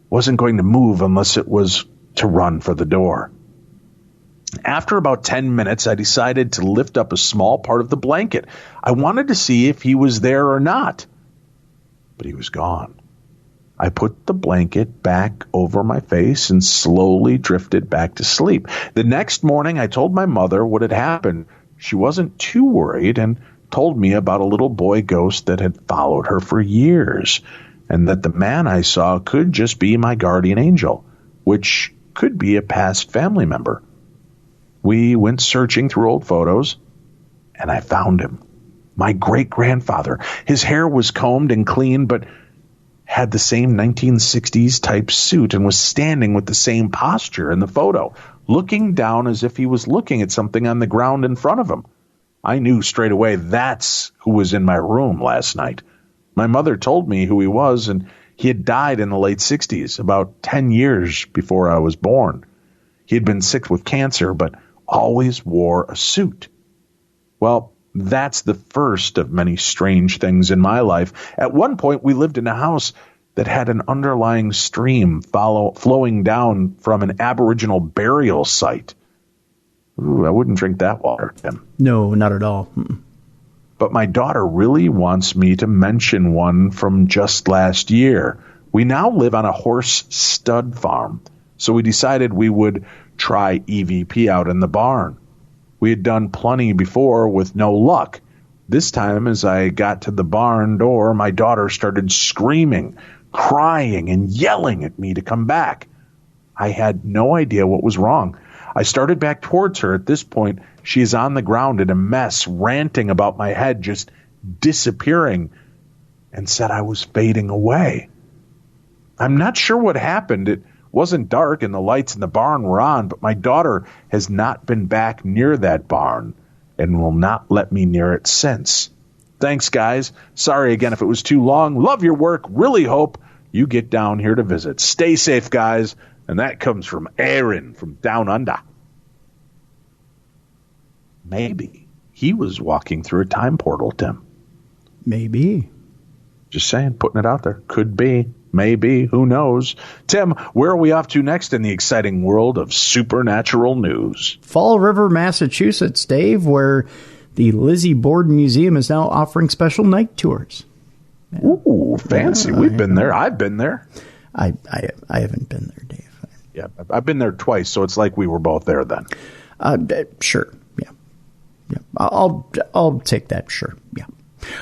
Speaker 3: wasn't going to move unless it was to run for the door. After about 10 minutes, I decided to lift up a small part of the blanket. I wanted to see if he was there or not, but he was gone. I put the blanket back over my face and slowly drifted back to sleep. The next morning, I told my mother what had happened. She wasn't too worried and told me about a little boy ghost that had followed her for years, and that the man I saw could just be my guardian angel, which could be a past family member. We went searching through old photos, and I found him. My great-grandfather. His hair was combed and clean, but had the same 1960s type suit and was standing with the same posture in the photo, looking down as if he was looking at something on the ground in front of him. I knew straight away that's who was in my room last night. My mother told me who he was, and He had died in the late 60s, about 10 years before I was born. He had been sick with cancer, but always wore a suit. Well, that's the first of many strange things in my life. At one point, we lived in a house that had an underlying stream flowing down from an Aboriginal burial site. Ooh, I wouldn't drink that water, Tim.
Speaker 4: No, not at all.
Speaker 3: But my daughter really wants me to mention one from just last year. We now live on a horse stud farm, so we decided we would try EVP out in the barn. We had done plenty before with no luck. This time, as I got to the barn door, my daughter started screaming, crying, and yelling at me to come back. I had no idea what was wrong. I started back towards her. At this point, she is on the ground in a mess, ranting about my head just disappearing, and said I was fading away. I'm not sure what happened. It wasn't dark and the lights in the barn were on, but my daughter has not been back near that barn and will not let me near it since. Thanks, guys. Sorry again if it was too long. Love your work. Really hope you get down here to visit. Stay safe, guys. And that comes from Aaron from Down Under. Maybe he was walking through a time portal, Tim.
Speaker 4: Maybe.
Speaker 3: Just saying, putting it out there. Could be. Maybe. Who knows? Tim, where are we off to next in the exciting world of supernatural news?
Speaker 4: Fall River, Massachusetts, Dave, where the Lizzie Borden Museum is now offering special night tours.
Speaker 3: Yeah. Ooh, fancy. We've been there. I've been there.
Speaker 4: I haven't been there, Dave.
Speaker 3: Yeah, I've been there twice, so it's like we were both there then.
Speaker 4: Sure. Yeah. I'll take that. Sure. Yeah.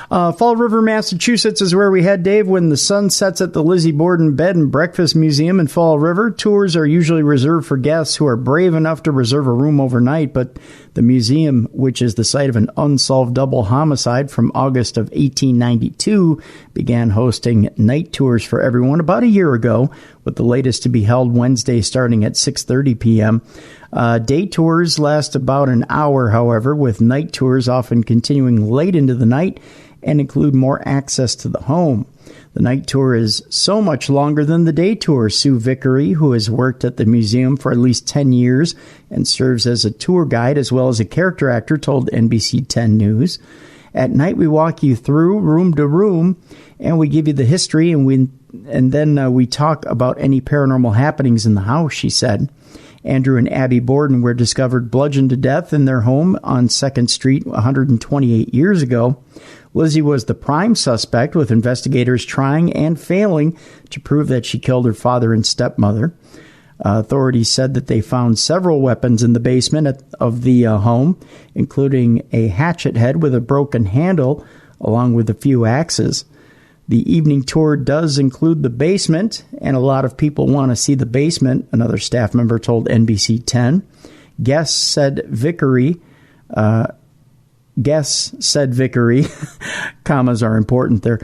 Speaker 4: Fall River, Massachusetts is where we head, Dave, when the sun sets at the Lizzie Borden Bed and Breakfast Museum in Fall River. Tours are usually reserved for guests who are brave enough to reserve a room overnight, but the museum, which is the site of an unsolved double homicide from August of 1892, began hosting night tours for everyone about a year ago, with the latest to be held Wednesday starting at 6:30 p.m. Day tours last about an hour, however, with night tours often continuing late into the night and include more access to the home. The night tour is so much longer than the day tour. Sue Vickery, who has worked at the museum for at least 10 years and serves as a tour guide as well as a character actor, told NBC 10 News. At night, we walk you through room to room, and we give you the history, and then we talk about any paranormal happenings in the house, she said. Andrew and Abby Borden were discovered bludgeoned to death in their home on 2nd Street 128 years ago. Lizzie was the prime suspect, with investigators trying and failing to prove that she killed her father and stepmother. Authorities said that they found several weapons in the basement of the home, including a hatchet head with a broken handle, along with a few axes. The evening tour does include the basement, and a lot of people want to see the basement, another staff member told NBC 10. Guests said Vickery, commas are important there,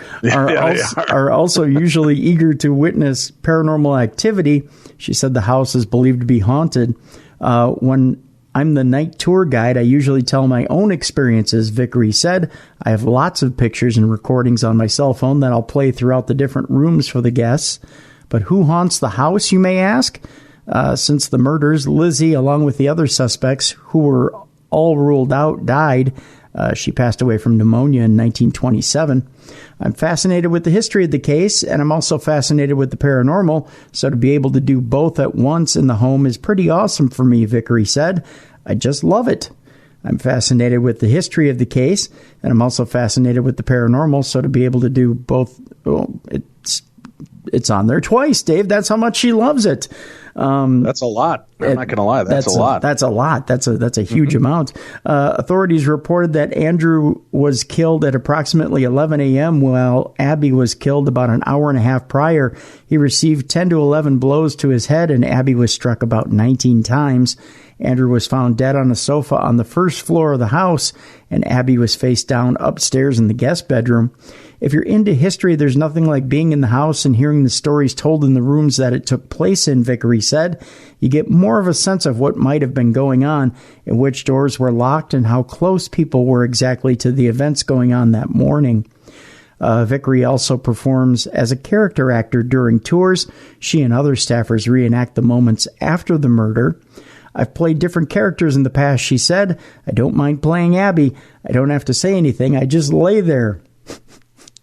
Speaker 4: are also usually eager to witness paranormal activity. She said the house is believed to be haunted. When I'm the night tour guide, I usually tell my own experiences, Vickery said. I have lots of pictures and recordings on my cell phone that I'll play throughout the different rooms for the guests. But who haunts the house, you may ask? Since the murders, Lizzie, along with the other suspects who were all ruled out, died. She passed away from pneumonia in 1927. I'm fascinated with the history of the case, and I'm also fascinated with the paranormal, so to be able to do both at once in the home is pretty awesome for me, Vickery said. I just love it. I'm fascinated with the history of the case, and I'm also fascinated with the paranormal, so to be able to do both, well, it's on there twice, Dave. That's how much she loves it.
Speaker 3: That's a lot. I'm not going to lie. That's a lot.
Speaker 4: That's a lot. That's a huge amount. Authorities reported that Andrew was killed at approximately 11 a.m. while Abby was killed about an hour and a half prior. He received 10 to 11 blows to his head, and Abby was struck about 19 times. Andrew was found dead on a sofa on the first floor of the house, and Abby was face down upstairs in the guest bedroom. If you're into history, there's nothing like being in the house and hearing the stories told in the rooms that it took place in, Vickery said. You get more of a sense of what might have been going on, and which doors were locked, and how close people were exactly to the events going on that morning. Vickery also performs as a character actor during tours. She and other staffers reenact the moments after the murder. I've played different characters in the past, she said. I don't mind playing Abby. I don't have to say anything. I just lay there.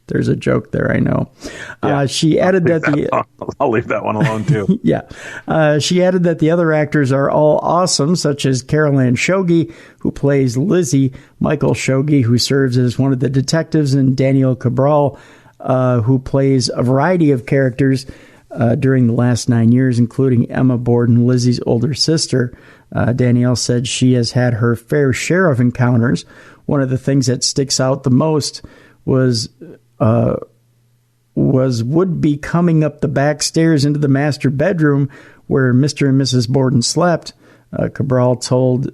Speaker 4: There's a joke there, I know.
Speaker 3: Yeah.
Speaker 4: She added
Speaker 3: I'll leave that one alone, too.
Speaker 4: Yeah. She added that the other actors are all awesome, such as Carol Ann Shogi, who plays Lizzie, Michael Shogi, who serves as one of the detectives, and Daniel Cabral, who plays a variety of characters during the last 9 years, including Emma Borden, Lizzie's older sister. Danielle said she has had her fair share of encounters. One of the things that sticks out the most was would-be coming up the back stairs into the master bedroom where Mr. and Mrs. Borden slept. Cabral told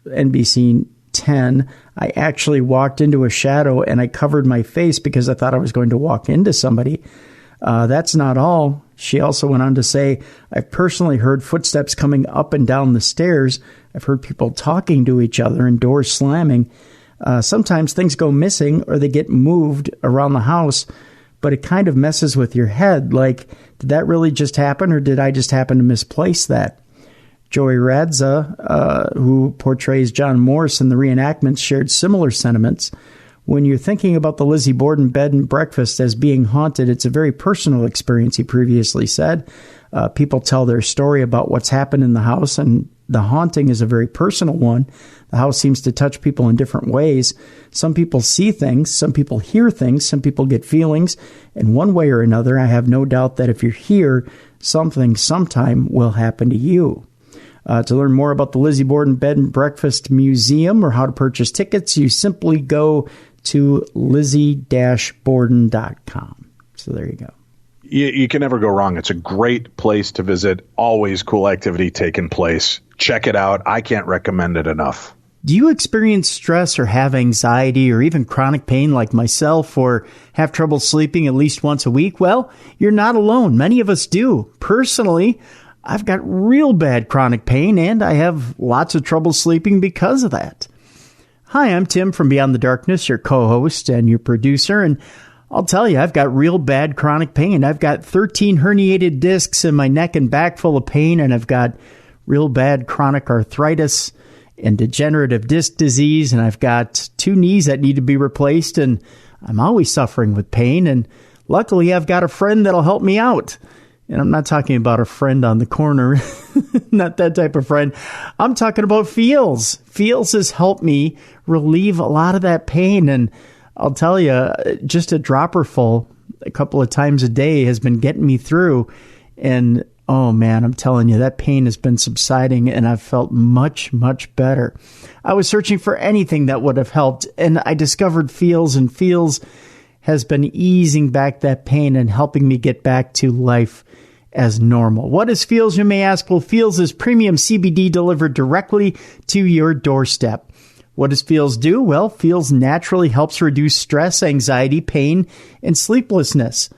Speaker 4: NBC 10, I actually walked into a shadow and I covered my face because I thought I was going to walk into somebody. That's not all. She also went on to say, I've personally heard footsteps coming up and down the stairs. I've heard people talking to each other and doors slamming. Sometimes things go missing or they get moved around the house, but it kind of messes with your head. Like, did that really just happen, or did I just happen to misplace that? Joey Radza, who portrays John Morse in the reenactments, shared similar sentiments. When you're thinking about the Lizzie Borden bed and breakfast as being haunted, it's a very personal experience, he previously said. People tell their story about what's happened in the house, and the haunting is a very personal one. The house seems to touch people in different ways. Some people see things, some people hear things, some people get feelings. And one way or another, I have no doubt that if you're here, something sometime will happen to you. To learn more about the Lizzie Borden Bed and Breakfast Museum or how to purchase tickets, you simply go to lizzie-borden.com. So there you go.
Speaker 3: You can never go wrong. It's a great place to visit. Always cool activity taking place. Check it out. I can't recommend it enough.
Speaker 4: Do you experience stress or have anxiety or even chronic pain like myself, or have trouble sleeping at least once a week? Well, you're not alone. Many of us do. Personally, I've got real bad chronic pain, and I have lots of trouble sleeping because of that. Hi, I'm Tim from Beyond the Darkness, your co-host and your producer, and I'll tell you, I've got real bad chronic pain. I've got 13 herniated discs in my neck and back full of pain, and I've got real bad chronic arthritis and degenerative disc disease, and I've got 2 knees that need to be replaced, and I'm always suffering with pain, and luckily I've got a friend that'll help me out. And I'm not talking about a friend on the corner, not that type of friend. I'm talking about Feels. Feels has helped me relieve a lot of that pain, and I'll tell you, just a dropper full a couple of times a day has been getting me through. And, oh man, I'm telling you, that pain has been subsiding and I've felt much, much better. I was searching for anything that would have helped, and I discovered Feels, and Feels has been easing back that pain and helping me get back to life as normal. What is Feels, you may ask? Well, Feels is premium CBD delivered directly to your doorstep. What does Feels do? Well, Feels naturally helps reduce stress, anxiety, pain, and sleeplessness.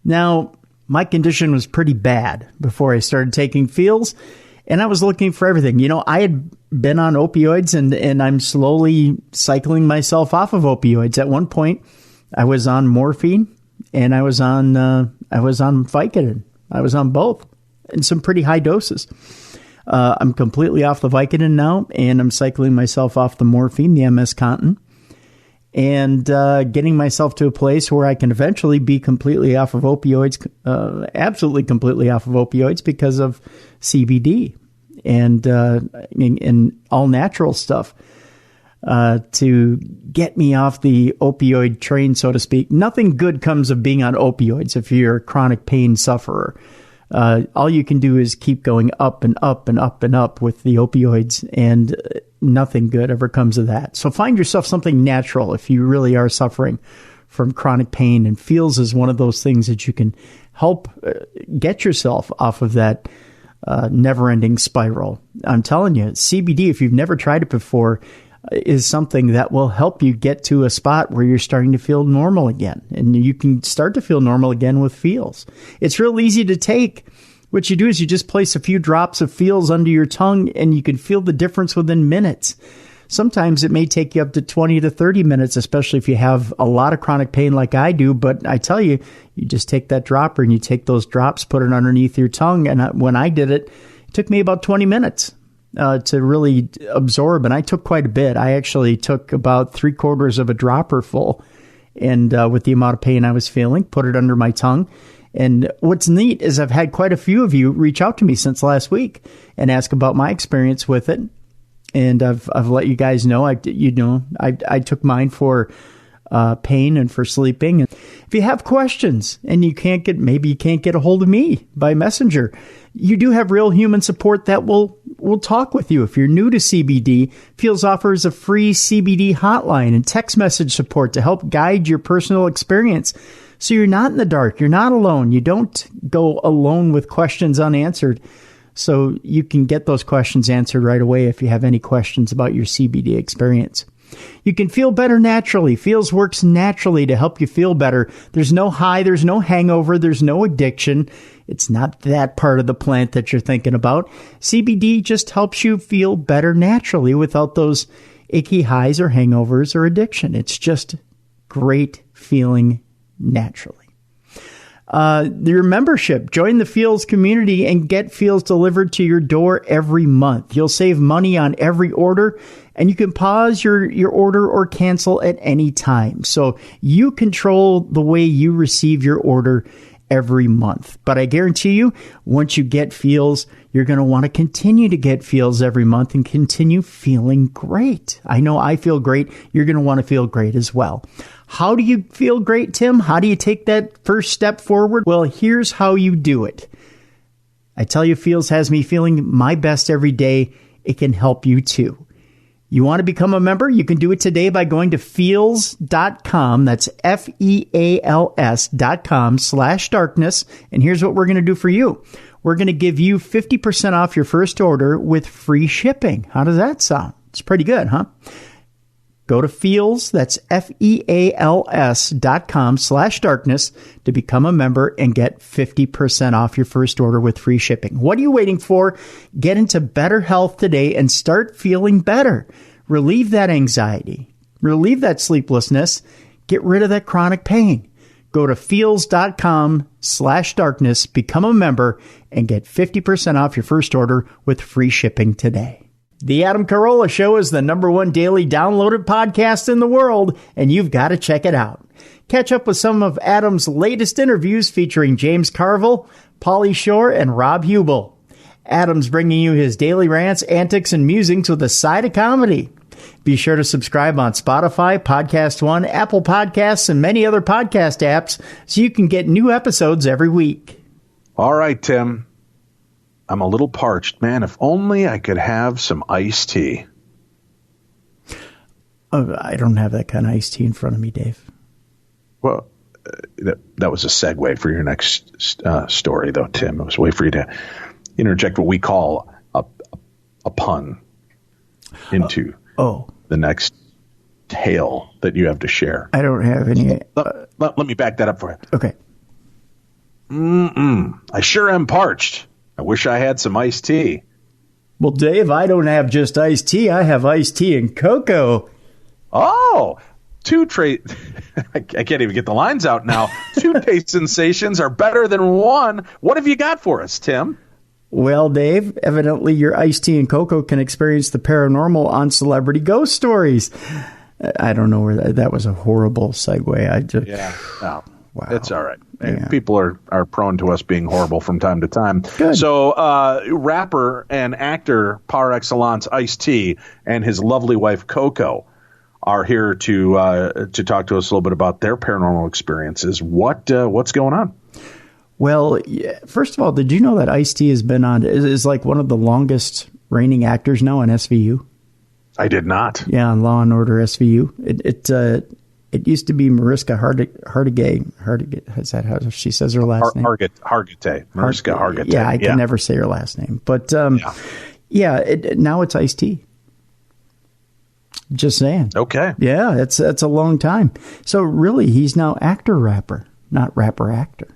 Speaker 4: Now, my condition was pretty bad before I started taking Feels, and I was looking for everything. You know, I had been on opioids, and I'm slowly cycling myself off of opioids. At one point, I was on morphine, and I was on Vicodin. I was on both in some pretty high doses. I'm completely off the Vicodin now, and I'm cycling myself off the morphine, the MS Contin, and getting myself to a place where I can eventually be completely off of opioids, absolutely completely off of opioids because of CBD and all natural stuff to get me off the opioid train, so to speak. Nothing good comes of being on opioids if you're a chronic pain sufferer. All you can do is keep going up and up and up and up with the opioids, and nothing good ever comes of that. So find yourself something natural if you really are suffering from chronic pain, and Feels is one of those things that you can help get yourself off of that never-ending spiral. I'm telling you, CBD, if you've never tried it before, is something that will help you get to a spot where you're starting to feel normal again. And you can start to feel normal again with Feels. It's real easy to take. What you do is you just place a few drops of Feels under your tongue, and you can feel the difference within minutes. Sometimes it may take you up to 20 to 30 minutes, especially if you have a lot of chronic pain like I do. But I tell you, you just take that dropper and you take those drops, put it underneath your tongue. And when I did it, it took me about 20 minutes to really absorb. And I took quite a bit. I actually took about 3/4 of a dropper full. And with the amount of pain I was feeling, put it under my tongue. And what's neat is I've had quite a few of you reach out to me since last week and ask about my experience with it. And I've let you guys know. I took mine for pain and for sleeping. And if you have questions and maybe you can't get a hold of me by messenger, you do have real human support that will talk with you. If you're new to CBD, Feels offers a free CBD hotline and text message support to help guide your personal experience. So you're not in the dark. You're not alone. You don't go alone with questions unanswered. So you can get those questions answered right away if you have any questions about your CBD experience. You can feel better naturally. Feels works naturally to help you feel better. There's no high, there's no hangover, there's no addiction. It's not that part of the plant that you're thinking about. CBD just helps you feel better naturally without those achy highs or hangovers or addiction. It's just great feeling naturally. Your membership, join the Feels community and get Feels delivered to your door every month. You'll save money on every order, and you can pause your order or cancel at any time. So you control the way you receive your order every month. But I guarantee you, once you get Feels, you're going to want to continue to get Feels every month and continue feeling great. I know I feel great. You're going to want to feel great as well. How do you feel great, Tim? How do you take that first step forward? Well, here's how you do it. I tell you, Feels has me feeling my best every day. It can help you too. You want to become a member? You can do it today by going to feels.com. That's FEALS.com/darkness. And here's what we're going to do for you. We're going to give you 50% off your first order with free shipping. How does that sound? It's pretty good, huh? Go to Feals, that's FEALS.com/darkness to become a member and get 50% off your first order with free shipping. What are you waiting for? Get into better health today and start feeling better. Relieve that anxiety. Relieve that sleeplessness. Get rid of that chronic pain. Go to Feals.com/darkness, become a member, and get 50% off your first order with free shipping today. The Adam Carolla Show is the #1 daily downloaded podcast in the world, and you've got to check it out. Catch up with some of Adam's latest interviews featuring James Carville, Pauly Shore, and Rob Hubel. Adam's bringing you his daily rants, antics, and musings with a side of comedy. Be sure to subscribe on Spotify, Podcast One, Apple Podcasts, and many other podcast apps so you can get new episodes every week.
Speaker 3: All right, Tim. I'm a little parched. Man, if only I could have some iced tea.
Speaker 4: Oh, I don't have that kind of iced tea in front of me, Dave.
Speaker 3: Well, that was a segue for your next story, though, Tim. It was a way for you to interject what we call a pun into the next tale that you have to share.
Speaker 4: I don't have any.
Speaker 3: Let me back that up for you.
Speaker 4: Okay.
Speaker 3: I sure am parched. I wish I had some iced tea.
Speaker 4: Well, Dave, I don't have just iced tea. I have iced tea and cocoa.
Speaker 3: Oh, I can't even get the lines out now. Two taste sensations are better than one. What have you got for us, Tim?
Speaker 4: Well, Dave, evidently your iced tea and cocoa can experience the paranormal on Celebrity Ghost Stories. I don't know where that was a horrible segue.
Speaker 3: No.
Speaker 4: Wow.
Speaker 3: It's all right.
Speaker 4: Yeah.
Speaker 3: People are prone to us being horrible from time to time.
Speaker 4: Good.
Speaker 3: So rapper and actor par excellence Ice-T and his lovely wife Coco are here to talk to us a little bit about their paranormal experiences. What's going on?
Speaker 4: Well, first of all, did you know that Ice-T has been on is like one of the longest reigning actors now on SVU?
Speaker 3: I did not.
Speaker 4: Yeah, on Law and Order SVU. It used to be Mariska Hargitay. Is that how she says her last name?
Speaker 3: Hargitay. Mariska Hargitay.
Speaker 4: Yeah, I can never say her last name. But now it's Ice-T. Just saying.
Speaker 3: Okay.
Speaker 4: Yeah, that's a long time. So really, he's now actor-rapper, not rapper-actor.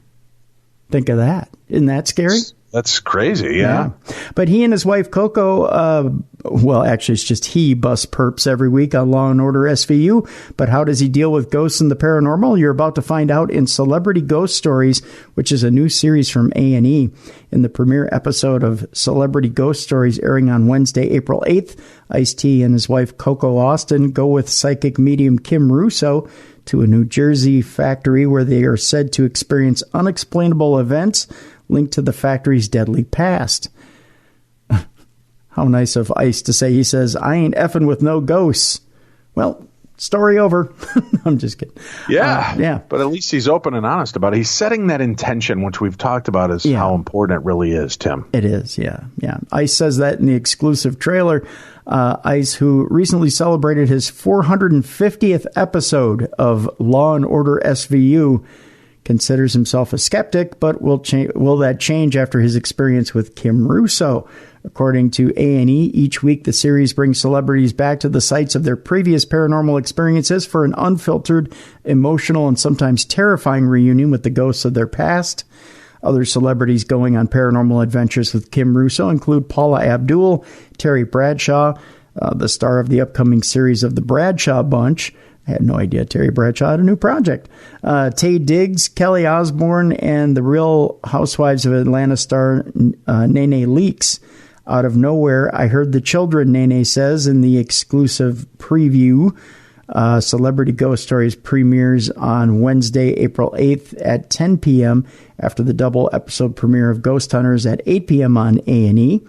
Speaker 4: Think of that. Isn't that scary?
Speaker 3: That's crazy, yeah.
Speaker 4: But he and his wife, Coco, well, actually, it's just he busts perps every week on Law & Order SVU. But how does he deal with ghosts and the paranormal? You're about to find out in Celebrity Ghost Stories, which is a new series from A&E. In the premiere episode of Celebrity Ghost Stories airing on Wednesday, April 8th, Ice-T and his wife, Coco Austin, go with psychic medium Kim Russo to a New Jersey factory where they are said to experience unexplainable events linked to the factory's deadly past. How nice of Ice to say. He says, "I ain't effing with no ghosts." Well, story over. I'm just kidding.
Speaker 3: Yeah. But at least he's open and honest about it. He's setting that intention, which we've talked about is how important it really is, Tim.
Speaker 4: It is, yeah. Ice says that in the exclusive trailer. Ice, who recently celebrated his 450th episode of Law & Order SVU, considers himself a skeptic, but will that change after his experience with Kim Russo? According to A&E, each week the series brings celebrities back to the sites of their previous paranormal experiences for an unfiltered, emotional, and sometimes terrifying reunion with the ghosts of their past. Other celebrities going on paranormal adventures with Kim Russo include Paula Abdul, Terry Bradshaw, the star of the upcoming series of The Bradshaw Bunch. I had no idea Terry Bradshaw had a new project. Taye Diggs, Kelly Osbourne, and the Real Housewives of Atlanta star Nene Leakes. Out of nowhere, I heard the children, Nene says in the exclusive preview. Celebrity Ghost Stories premieres on Wednesday, April 8th at 10 p.m. after the double episode premiere of Ghost Hunters at 8 p.m. on A&E.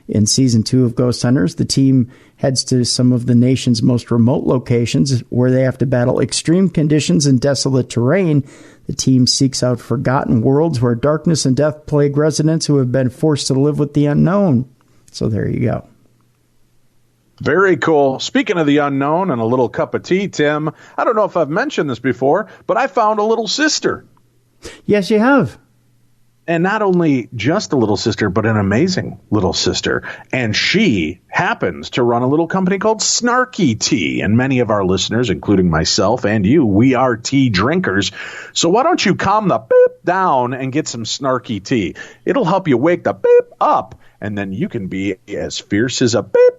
Speaker 4: In Season 2 of Ghost Hunters, the team heads to some of the nation's most remote locations where they have to battle extreme conditions and desolate terrain. The team seeks out forgotten worlds where darkness and death plague residents who have been forced to live with the unknown. So there you go.
Speaker 3: Very cool. Speaking of the unknown and a little cup of tea, Tim, I don't know if I've mentioned this before, but I found a little sister.
Speaker 4: Yes, you have.
Speaker 3: And not only just a little sister, but an amazing little sister. And she happens to run a little company called Snarky Tea. And many of our listeners, including myself and you, we are tea drinkers. So why don't you calm the beep down and get some Snarky Tea? It'll help you wake the beep up, and then you can be as fierce as a beep.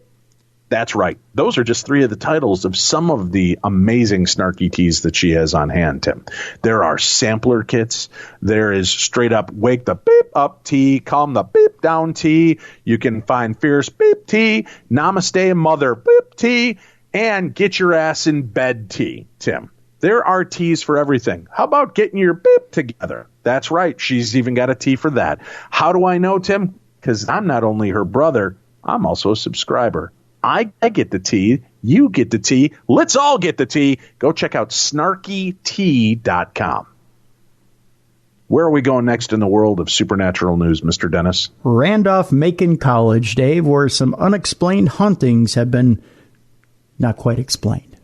Speaker 3: That's right. Those are just three of the titles of some of the amazing Snarky Teas that she has on hand, Tim. There are sampler kits. There is straight up wake the beep up tea, calm the beep down tea. You can find fierce beep tea, namaste mother beep tea, and get your ass in bed tea, Tim. There are teas for everything. How about getting your beep together? That's right. She's even got a tea for that. How do I know, Tim? Because I'm not only her brother, I'm also a subscriber. I get the tea. You get the tea. Let's all get the tea. Go check out snarkytea.com. Where are we going next in the world of supernatural news, Mr. Dennis?
Speaker 4: Randolph-Macon College, Dave, where some unexplained hauntings have been not quite explained.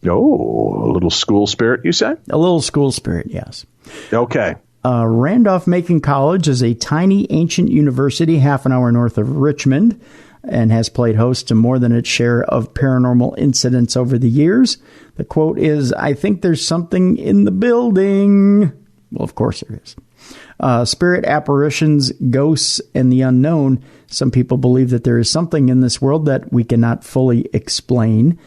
Speaker 3: Oh, a little school spirit, you say?
Speaker 4: A little school spirit, yes.
Speaker 3: Okay.
Speaker 4: Randolph-Macon College is a tiny ancient university half an hour north of Richmond, and has played host to more than its share of paranormal incidents over the years. The quote is, "I think there's something in the building." Well, of course there is. Spirit apparitions, ghosts, and the unknown. Some people believe that there is something in this world that we cannot fully explain.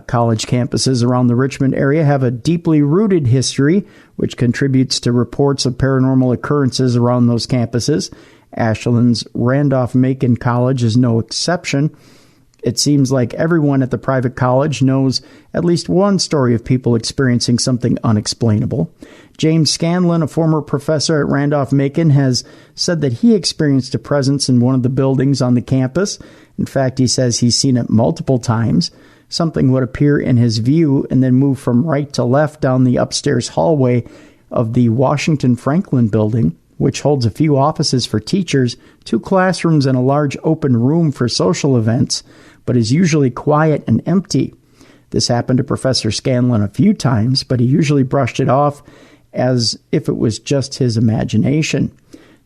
Speaker 4: College campuses around the Richmond area have a deeply rooted history, which contributes to reports of paranormal occurrences around those campuses. Ashland's Randolph-Macon College is no exception. It seems like everyone at the private college knows at least one story of people experiencing something unexplainable. James Scanlon, a former professor at Randolph-Macon, has said that he experienced a presence in one of the buildings on the campus. In fact, he says he's seen it multiple times. Something would appear in his view and then move from right to left down the upstairs hallway of the Washington Franklin building, which holds a few offices for teachers, 2 classrooms, and a large open room for social events, but is usually quiet and empty. This happened to Professor Scanlon a few times, but he usually brushed it off as if it was just his imagination.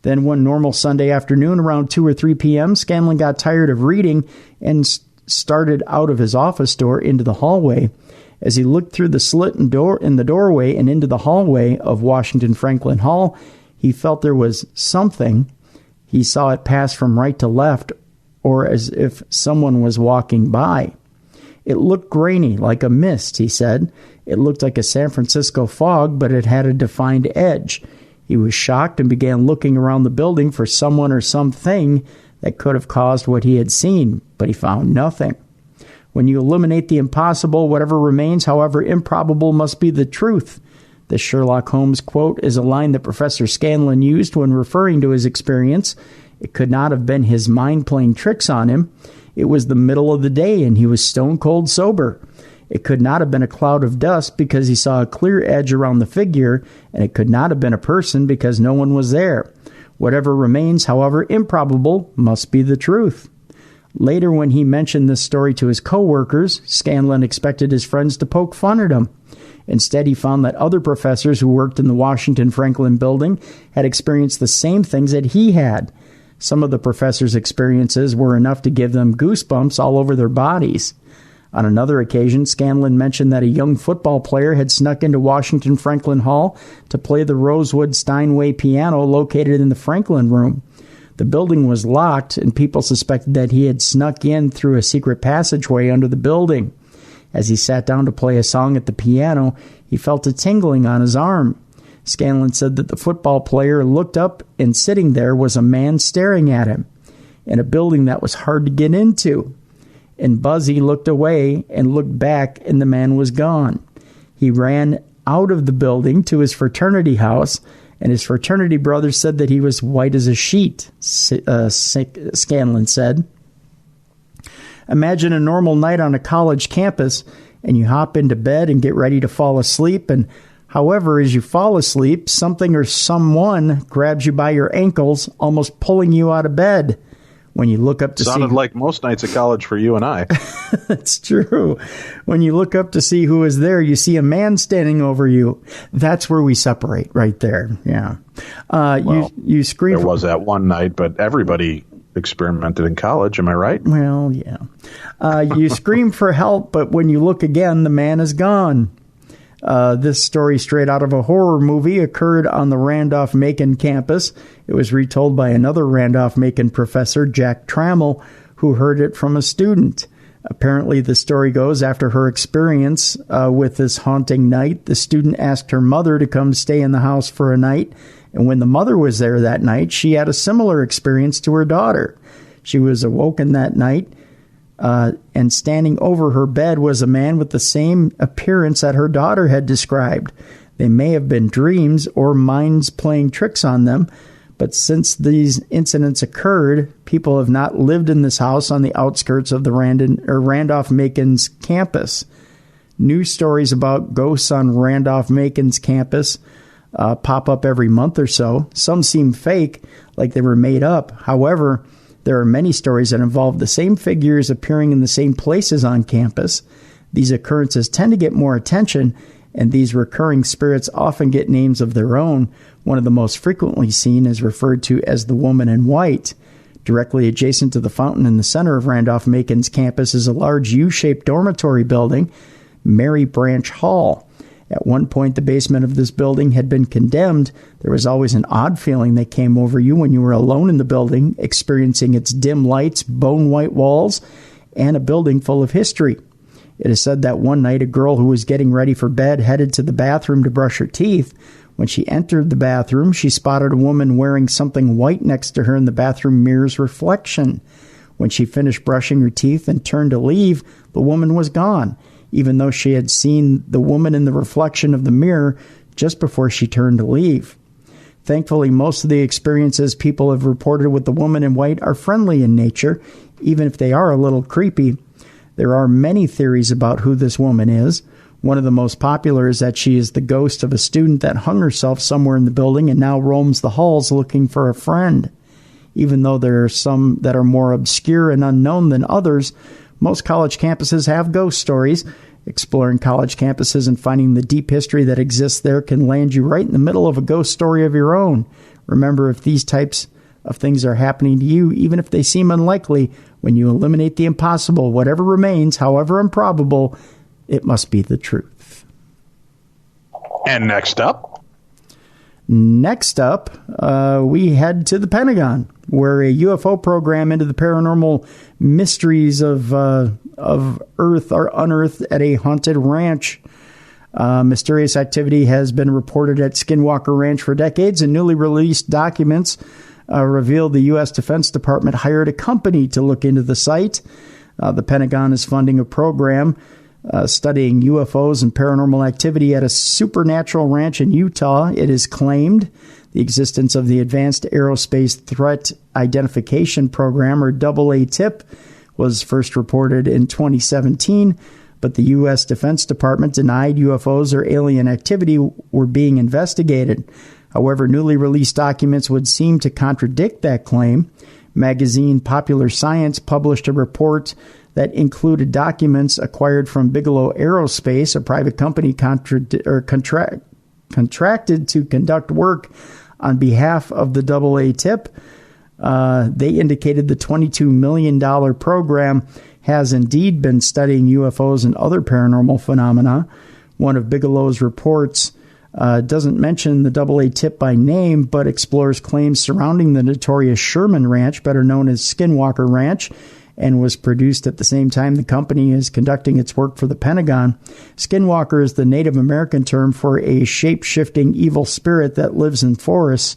Speaker 4: Then one normal Sunday afternoon around 2 or 3 p.m., Scanlon got tired of reading and started out of his office door into the hallway. As he looked through the slit in the doorway and into the hallway of Washington Franklin Hall, he felt there was something. He saw it pass from right to left, or as if someone was walking by. It looked grainy, like a mist, he said. It looked like a San Francisco fog, but it had a defined edge. He was shocked and began looking around the building for someone or something that could have caused what he had seen, but he found nothing. When you eliminate the impossible, whatever remains, however improbable, must be the truth. The Sherlock Holmes quote is a line that Professor Scanlon used when referring to his experience. It could not have been his mind playing tricks on him. It was the middle of the day, and he was stone cold sober. It could not have been a cloud of dust because he saw a clear edge around the figure, and it could not have been a person because no one was there. Whatever remains, however improbable, must be the truth. Later, when he mentioned this story to his co-workers, Scanlon expected his friends to poke fun at him. Instead, he found that other professors who worked in the Washington Franklin building had experienced the same things that he had. Some of the professors' experiences were enough to give them goosebumps all over their bodies. On another occasion, Scanlon mentioned that a young football player had snuck into Washington Franklin Hall to play the Rosewood Steinway piano located in the Franklin Room. The building was locked, and people suspected that he had snuck in through a secret passageway under the building. As he sat down to play a song at the piano, he felt a tingling on his arm. Scanlon said that the football player looked up, and sitting there was a man staring at him, in a building that was hard to get into. And Buzzy looked away and looked back, and the man was gone. He ran out of the building to his fraternity house, and his fraternity brothers said that he was white as a sheet, Scanlon said. Imagine a normal night on a college campus, and you hop into bed and get ready to fall asleep, and however, as you fall asleep, something or someone grabs you by your ankles, almost pulling you out of bed. When you look up to
Speaker 3: Sounded like most nights of college for you and I.
Speaker 4: That's true. When you look up to see who is there, you see a man standing over you. That's where we separate, right there. Yeah. You scream.
Speaker 3: There was that one night, but everybody experimented in college. Am I right?
Speaker 4: Well, yeah. You scream for help, but when you look again, the man is gone. This story, straight out of a horror movie, occurred on the Randolph-Macon campus. It was retold by another Randolph-Macon professor, Jack Trammell, who heard it from a student. Apparently, the story goes, after her experience with this haunting night, the student asked her mother to come stay in the house for a night, and when the mother was there that night, she had a similar experience to her daughter. She was awoken that night, and standing over her bed was a man with the same appearance that her daughter had described. They may have been dreams or minds playing tricks on them, but since these incidents occurred, people have not lived in this house on the outskirts of the Randolph-Macon's campus. News stories about ghosts on Randolph-Macon's campus pop up every month or so. Some seem fake, like they were made up. However, there are many stories that involve the same figures appearing in the same places on campus. These occurrences tend to get more attention, and these recurring spirits often get names of their own. One of the most frequently seen is referred to as the Woman in White. Directly adjacent to the fountain in the center of Randolph-Macon's campus is a large U-shaped dormitory building, Mary Branch Hall. At one point, the basement of this building had been condemned. There was always an odd feeling that came over you when you were alone in the building, experiencing its dim lights, bone-white walls, and a building full of history. It is said that one night a girl who was getting ready for bed headed to the bathroom to brush her teeth. When she entered the bathroom, she spotted a woman wearing something white next to her in the bathroom mirror's reflection. When she finished brushing her teeth and turned to leave, the woman was gone, even though she had seen the woman in the reflection of the mirror just before she turned to leave. Thankfully, most of the experiences people have reported with the Woman in White are friendly in nature, even if they are a little creepy. There are many theories about who this woman is. One of the most popular is that she is the ghost of a student that hung herself somewhere in the building and now roams the halls looking for a friend. Even though there are some that are more obscure and unknown than others, most college campuses have ghost stories. Exploring college campuses and finding the deep history that exists there can land you right in the middle of a ghost story of your own. Remember, if these types of things are happening to you, even if they seem unlikely, when you eliminate the impossible, whatever remains, however improbable, it must be the truth.
Speaker 3: And next up,
Speaker 4: Next up, we head to the Pentagon, where a UFO program into the paranormal mysteries of Earth are unearthed at a haunted ranch. Mysterious activity has been reported at Skinwalker Ranch for decades, and newly released documents revealed the U.S. Defense Department hired a company to look into the site. The Pentagon is funding a program studying UFOs and paranormal activity at a supernatural ranch in Utah. It is claimed the existence of the Advanced Aerospace Threat Identification Program, or AATIP, was first reported in 2017, but the U.S. Defense Department denied UFOs or alien activity were being investigated. However, newly released documents would seem to contradict that claim. Magazine Popular Science published a report that included documents acquired from Bigelow Aerospace, a private company contracted to conduct work on behalf of the AATIP. They indicated the $22 million program has indeed been studying UFOs and other paranormal phenomena. One of Bigelow's reports doesn't mention the AATIP by name, but explores claims surrounding the notorious Sherman Ranch, better known as Skinwalker Ranch, and was produced at the same time the company is conducting its work for the Pentagon. Skinwalker is the Native American term for a shape-shifting evil spirit that lives in forests.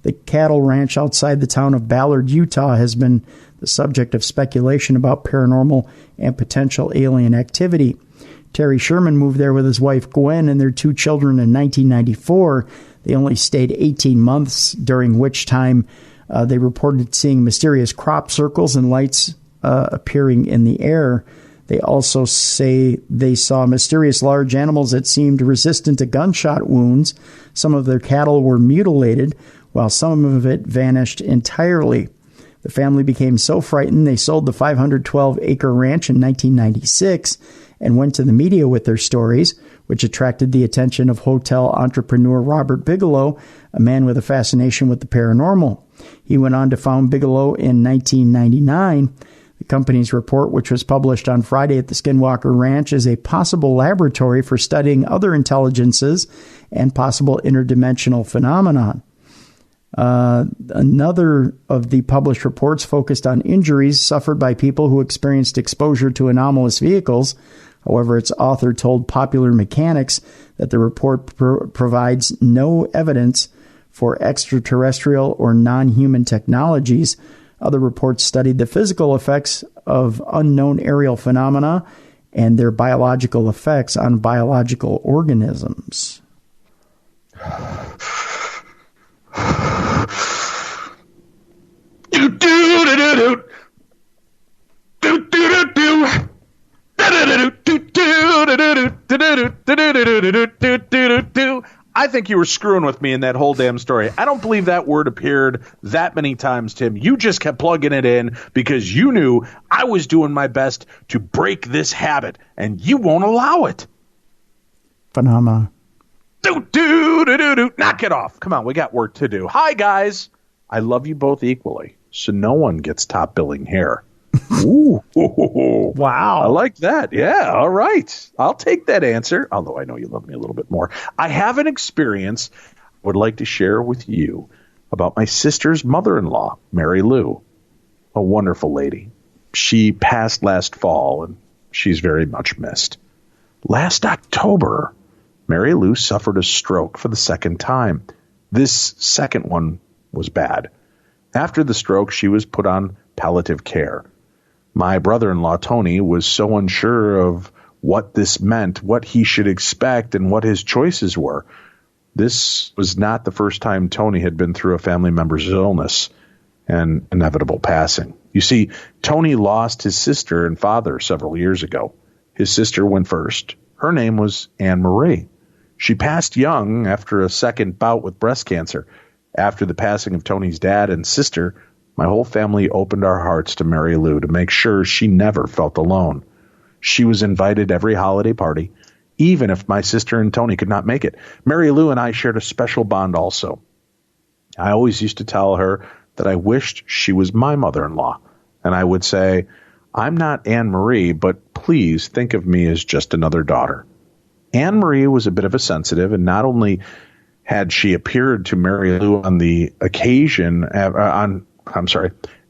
Speaker 4: The cattle ranch outside the town of Ballard, Utah, has been the subject of speculation about paranormal and potential alien activity. Terry Sherman moved there with his wife Gwen and their 2 children in 1994. They only stayed 18 months, during which time they reported seeing mysterious crop circles and lights appearing in the air. They also say they saw mysterious large animals that seemed resistant to gunshot wounds. Some of their cattle were mutilated, while some of it vanished entirely. The family became so frightened they sold the 512-acre ranch in 1996 and went to the media with their stories, which attracted the attention of hotel entrepreneur Robert Bigelow, a man with a fascination with the paranormal. He went on to found Bigelow in 1999. The company's report, which was published on Friday at the Skinwalker Ranch, is a possible laboratory for studying other intelligences and possible interdimensional phenomenon. Another of the published reports focused on injuries suffered by people who experienced exposure to anomalous vehicles. However, its author told Popular Mechanics that the report provides no evidence for extraterrestrial or non-human technologies. Other reports studied the physical effects of unknown aerial phenomena and their biological effects on biological organisms.
Speaker 3: I think you were screwing with me in that whole damn story. I don't believe that word appeared that many times, Tim. You just kept plugging it in because you knew I was doing my best to break this habit, and you won't allow it.
Speaker 4: Phenomena.
Speaker 3: Knock it off. Come on, we got work to do. Hi, guys. I love you both equally, so no one gets top billing here. Ooh.
Speaker 4: Wow.
Speaker 3: I like that. Yeah, all right. I'll take that answer, although I know you love me a little bit more. I have an experience I would like to share with you about my sister's mother-in-law, Mary Lou, a wonderful lady. She passed last fall, and she's very much missed. Last October, Mary Lou suffered a stroke for the second time. This second one was bad. After the stroke, she was put on palliative care. My brother-in-law, Tony, was so unsure of what this meant, what he should expect, and what his choices were. This was not the first time Tony had been through a family member's illness and inevitable passing. You see, Tony lost his sister and father several years ago. His sister went first. Her name was Anne Marie. She passed young after a second bout with breast cancer. After the passing of Tony's dad and sister, my whole family opened our hearts to Mary Lou to make sure she never felt alone. She was invited every holiday party, even if my sister and Tony could not make it. Mary Lou and I shared a special bond also. I always used to tell her that I wished she was my mother-in-law, and I would say, I'm not Anne Marie, but please think of me as just another daughter. Anne Marie was a bit of a sensitive, and not only Had she appeared to Mary Lou on the occasion,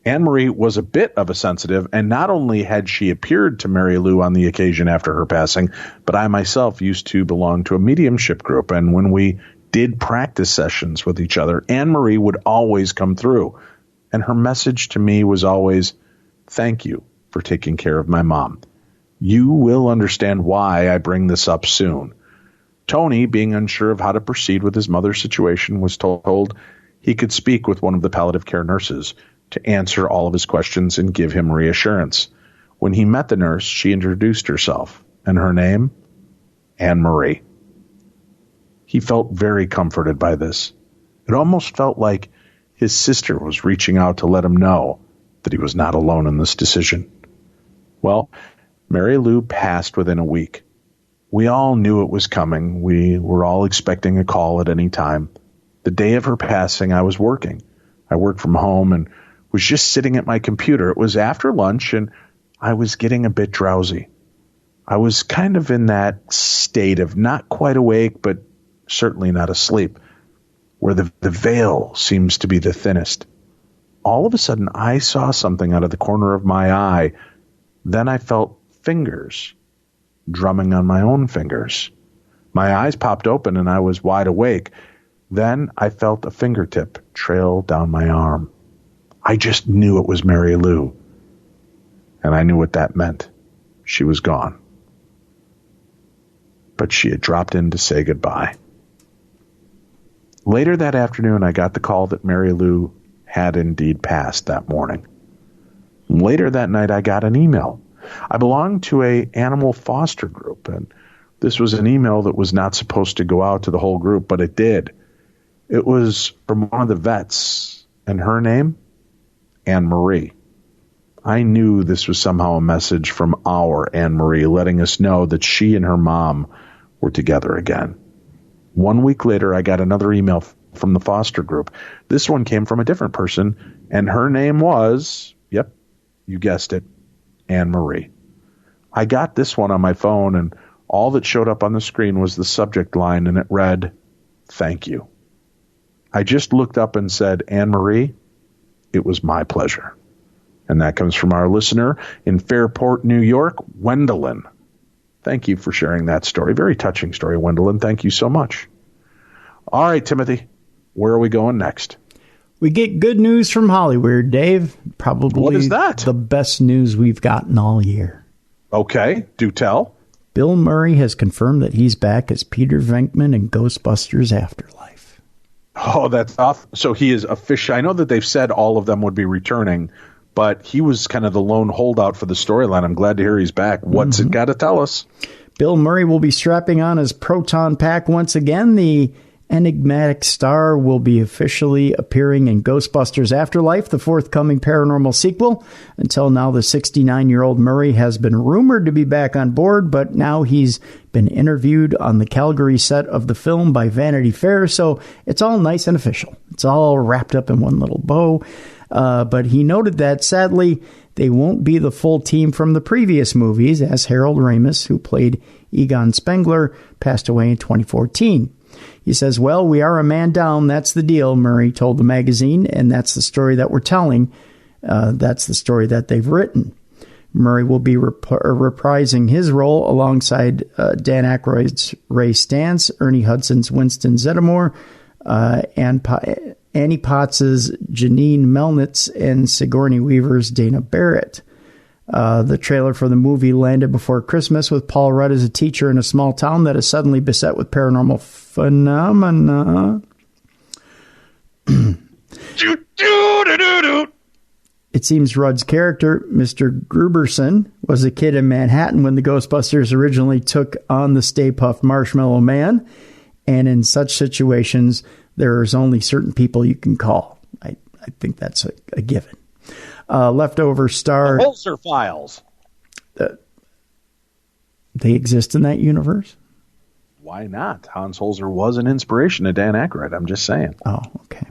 Speaker 3: Anne-Marie was a bit of a sensitive, and not only had she appeared to Mary Lou on the occasion after her passing, but I myself used to belong to a mediumship group, and when we did practice sessions with each other, Anne-Marie would always come through, and her message to me was always, "Thank you for taking care of my mom. You will understand why I bring this up soon." Tony, being unsure of how to proceed with his mother's situation, was told he could speak with one of the palliative care nurses to answer all of his questions and give him reassurance. When he met the nurse, she introduced herself, and her name, Anne-Marie. He felt very comforted by this. It almost felt like his sister was reaching out to let him know that he was not alone in this decision. Well, Mary Lou passed within a week. We all knew it was coming. We were all expecting a call at any time. The day of her passing, I was working. I worked from home and was just sitting at my computer. It was after lunch, and I was getting a bit drowsy. I was kind of in that state of not quite awake, but certainly not asleep, where the veil seems to be the thinnest. All of a sudden, I saw something out of the corner of my eye. Then I felt fingers drumming on my own fingers. My eyes popped open and I was wide awake. Then I felt a fingertip trail down my arm. I just knew it was Mary Lou. And I knew what that meant. She was gone. But she had dropped in to say goodbye. Later that afternoon, I got the call that Mary Lou had indeed passed that morning. Later that night, I got an email. I belonged to an animal foster group, and this was an email that was not supposed to go out to the whole group, but it did. It was from one of the vets, and her name, Anne-Marie. I knew this was somehow a message from our Anne-Marie letting us know that she and her mom were together again. 1 week later, I got another email from the foster group. This one came from a different person, and her name was, yep, you guessed it, Anne-Marie. I got this one on my phone, and all that showed up on the screen was the subject line, and it read, "Thank you." I just looked up and said, "Anne-Marie, it was my pleasure." And that comes from our listener in Fairport, New York, Wendelin. Thank you for sharing that story. Very touching story, Wendelin. Thank you so much. All right, Timothy, where are we going next?
Speaker 4: We get good news from Hollywood, Dave. Probably
Speaker 3: what is that?
Speaker 4: The best news we've gotten all year.
Speaker 3: Okay, do tell.
Speaker 4: Bill Murray has confirmed that he's back as Peter Venkman in Ghostbusters Afterlife.
Speaker 3: Oh, that's off. So he is official. I know that they've said all of them would be returning, but he was kind of the lone holdout for the storyline. I'm glad to hear he's back. What's it got to tell us?
Speaker 4: Bill Murray will be strapping on his proton pack once again. The enigmatic star will be officially appearing in Ghostbusters Afterlife, the forthcoming paranormal sequel. Until now, the 69-year-old Murray has been rumored to be back on board, but now he's been interviewed on the Calgary set of the film by Vanity Fair, so it's all nice and official. It's all wrapped up in one little bow. But he noted that, sadly, they won't be the full team from the previous movies, as Harold Ramis, who played Egon Spengler, passed away in 2014. He says, "Well, we are a man down. That's the deal," Murray told the magazine, and that's the story that we're telling. That's the story that they've written. Murray will be reprising his role alongside Dan Aykroyd's Ray Stantz, Ernie Hudson's Winston Zeddemore, Annie Potts's Janine Melnitz, and Sigourney Weaver's Dana Barrett. The trailer for the movie landed before Christmas, with Paul Rudd as a teacher in a small town that is suddenly beset with paranormal phenomena. It seems Rudd's character, Mr. Gruberson, was a kid in Manhattan when the Ghostbusters originally took on the Stay Puft Marshmallow Man, and in such situations, there's only certain people you can call. I think that's a given. Leftover star...
Speaker 3: The Holzer Files.
Speaker 4: They exist in that universe?
Speaker 3: Why not? Hans Holzer was an inspiration to Dan Aykroyd. I'm just saying.
Speaker 4: Oh, okay.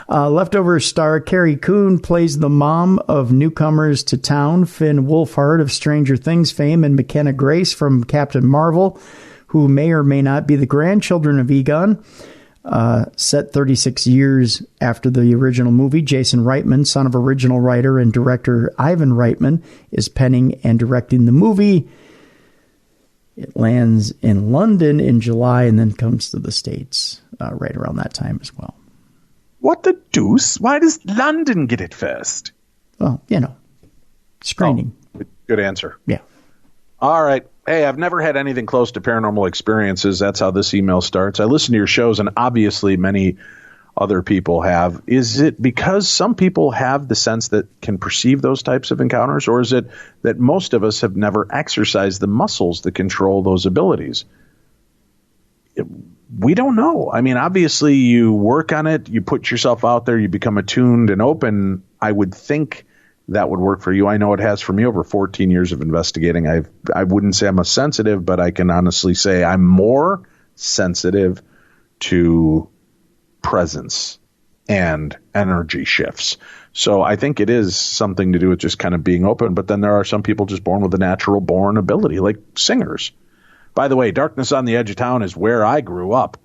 Speaker 4: Leftover star Carrie Coon plays the mom of newcomers to town, Finn Wolfhard of Stranger Things fame, and McKenna Grace from Captain Marvel, who may or may not be the grandchildren of Egon. Set 36 years after the original movie, Jason Reitman, son of original writer and director Ivan Reitman, is penning and directing the movie. It lands in London in July and then comes to the States right around that time as well.
Speaker 3: What the deuce? Why does London get it first?
Speaker 4: Well, screening.
Speaker 3: Oh, good answer.
Speaker 4: Yeah.
Speaker 3: All right. Hey, I've never had anything close to paranormal experiences. That's how this email starts. I listen to your shows, and obviously many other people have. Is it because some people have the sense that can perceive those types of encounters, or is it that most of us have never exercised the muscles that control those abilities? We don't know. I mean, obviously you work on it, you put yourself out there, you become attuned and open. I would think that would work for you. I know it has for me over 14 years of investigating. I wouldn't say I'm a sensitive, but I can honestly say I'm more sensitive to presence and energy shifts. So I think it is something to do with just kind of being open. But then there are some people just born with a natural born ability, like singers. By the way, Darkness on the Edge of Town is where I grew up.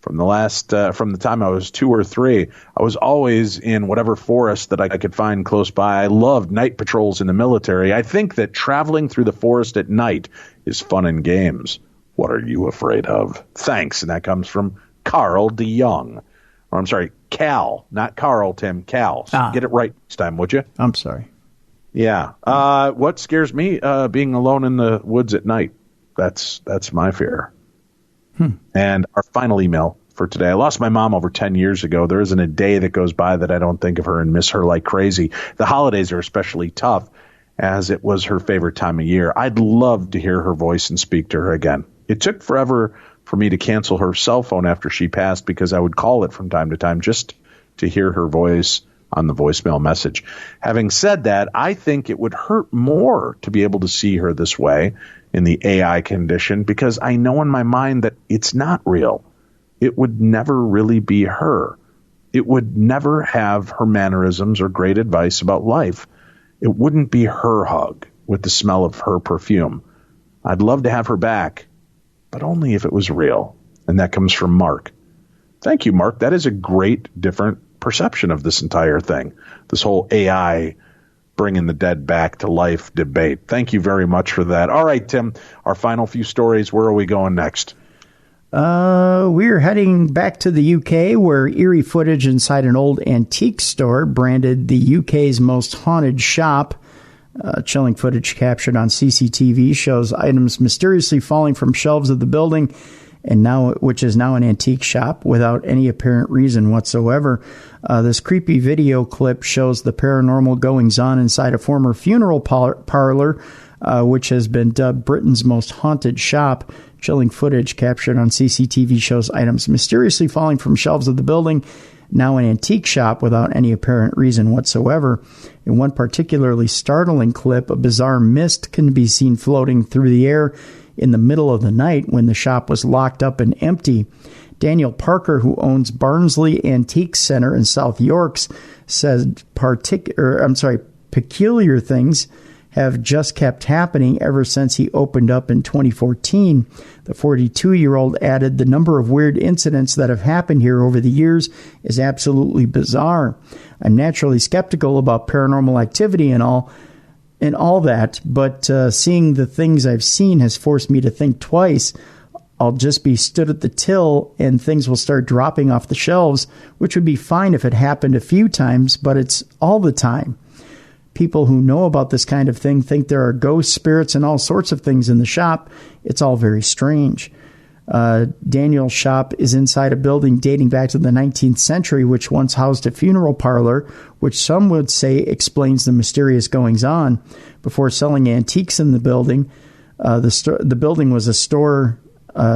Speaker 3: From the time I was 2 or 3, I was always in whatever forest that I could find close by. I loved night patrols in the military. I think that traveling through the forest at night is fun and games. What are you afraid of? Thanks. And that comes from Carl DeYoung. Or I'm sorry, Cal, not Carl, Tim, Cal. So get it right next time, would you?
Speaker 4: I'm sorry.
Speaker 3: Yeah. What scares me? Being alone in the woods at night. That's my fear. And our final email for today. I lost my mom over 10 years ago. There isn't a day that goes by that I don't think of her and miss her like crazy. The holidays are especially tough, as it was her favorite time of year. I'd love to hear her voice and speak to her again. It took forever for me to cancel her cell phone after she passed because I would call it from time to time just to hear her voice on the voicemail message. Having said that, I think it would hurt more to be able to see her this way in the AI condition because I know in my mind that it's not real. It would never really be her. It would never have her mannerisms or great advice about life. It wouldn't be her hug with the smell of her perfume. I'd love to have her back, but only if it was real. And that comes from Mark. Thank you, Mark. That is a great, different perception of this entire thing. This whole AI bringing the dead back to life debate. Thank you very much for that. All right, Tim, our final few stories. Where are we going next?
Speaker 4: We're heading back to the UK, where eerie footage inside an old antique store branded the UK's most haunted shop. Chilling footage captured on CCTV shows items mysteriously falling from shelves of the building, which is now an antique shop, without any apparent reason whatsoever. This creepy video clip shows the paranormal goings-on inside a former funeral parlor, which has been dubbed Britain's most haunted shop. Chilling footage captured on CCTV shows items mysteriously falling from shelves of the building, now an antique shop, without any apparent reason whatsoever. In one particularly startling clip, a bizarre mist can be seen floating through the air in the middle of the night when the shop was locked up and empty. Daniel Parker, who owns Barnsley Antique Centre in South Yorks, said peculiar things have just kept happening ever since he opened up in 2014. The 42-year-old added, the number of weird incidents that have happened here over the years is absolutely bizarre. I'm naturally skeptical about paranormal activity and all that, but seeing the things I've seen has forced me to think twice. I'll just be stood at the till and things will start dropping off the shelves, which would be fine if it happened a few times, but it's all the time. People who know about this kind of thing think there are ghosts, spirits, and all sorts of things in the shop. It's all very strange. Daniel's shop is inside a building dating back to the 19th century, which once housed a funeral parlor, which some would say explains the mysterious goings-on. Before selling antiques in the building, the building was a store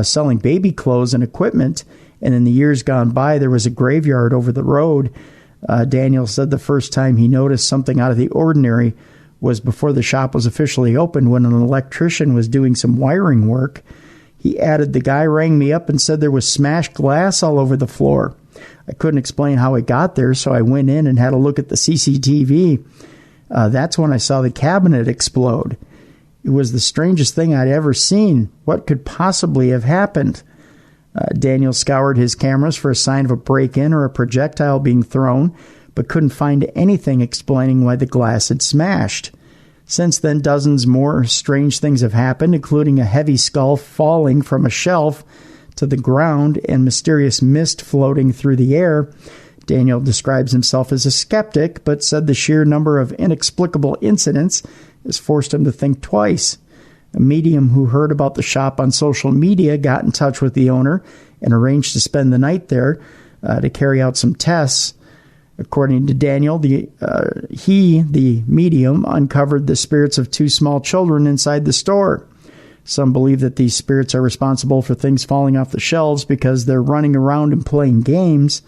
Speaker 4: selling baby clothes and equipment, and in the years gone by, there was a graveyard over the road. Daniel said the first time he noticed something out of the ordinary was before the shop was officially opened, when an electrician was doing some wiring work. He added, the guy rang me up and said there was smashed glass all over the floor. I couldn't explain how it got there, so I went in and had a look at the CCTV. That's when I saw the cabinet explode. It was the strangest thing I'd ever seen. What could possibly have happened? Daniel scoured his cameras for a sign of a break-in or a projectile being thrown, but couldn't find anything explaining why the glass had smashed. Since then, dozens more strange things have happened, including a heavy skull falling from a shelf to the ground and mysterious mist floating through the air. Daniel describes himself as a skeptic, but said the sheer number of inexplicable incidents has forced him to think twice. A medium who heard about the shop on social media got in touch with the owner and arranged to spend the night there to carry out some tests. According to Daniel, the medium, uncovered the spirits of two small children inside the store. Some believe that these spirits are responsible for things falling off the shelves because they're running around and playing games.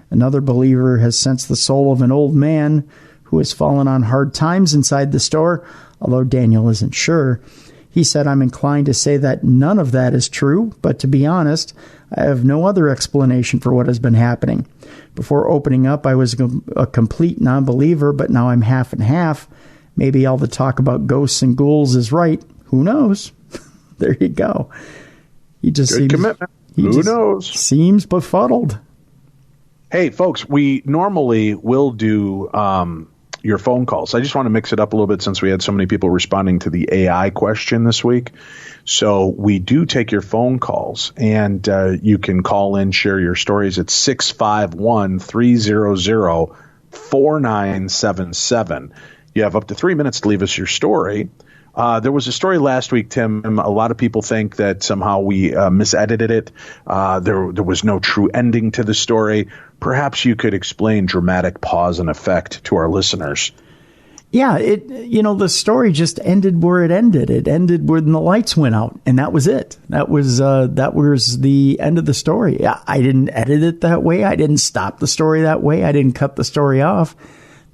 Speaker 4: Another believer has sensed the soul of an old man who has fallen on hard times inside the store, although Daniel isn't sure. He said, "I'm inclined to say that none of that is true, but to be honest, I have no other explanation for what has been happening. Before opening up, I was a complete non-believer, but now I'm half and half. Maybe all the talk about ghosts and ghouls is right. Who knows?" There you go. He just
Speaker 3: Good
Speaker 4: seems
Speaker 3: commitment. Who knows?
Speaker 4: Seems befuddled.
Speaker 3: Hey, folks, we normally will do your phone calls. I just want to mix it up a little bit since we had so many people responding to the AI question this week. So we do take your phone calls, and you can call in, share your stories at 651-300-4977. You have up to 3 minutes to leave us your story. There was a story last week, Tim. A lot of people think that somehow we misedited it. There was no true ending to the story. Perhaps you could explain dramatic pause and effect to our listeners.
Speaker 4: Yeah, the story just ended where it ended. It ended when the lights went out, and that was it. That was the end of the story. I didn't edit it that way. I didn't stop the story that way. I didn't cut the story off.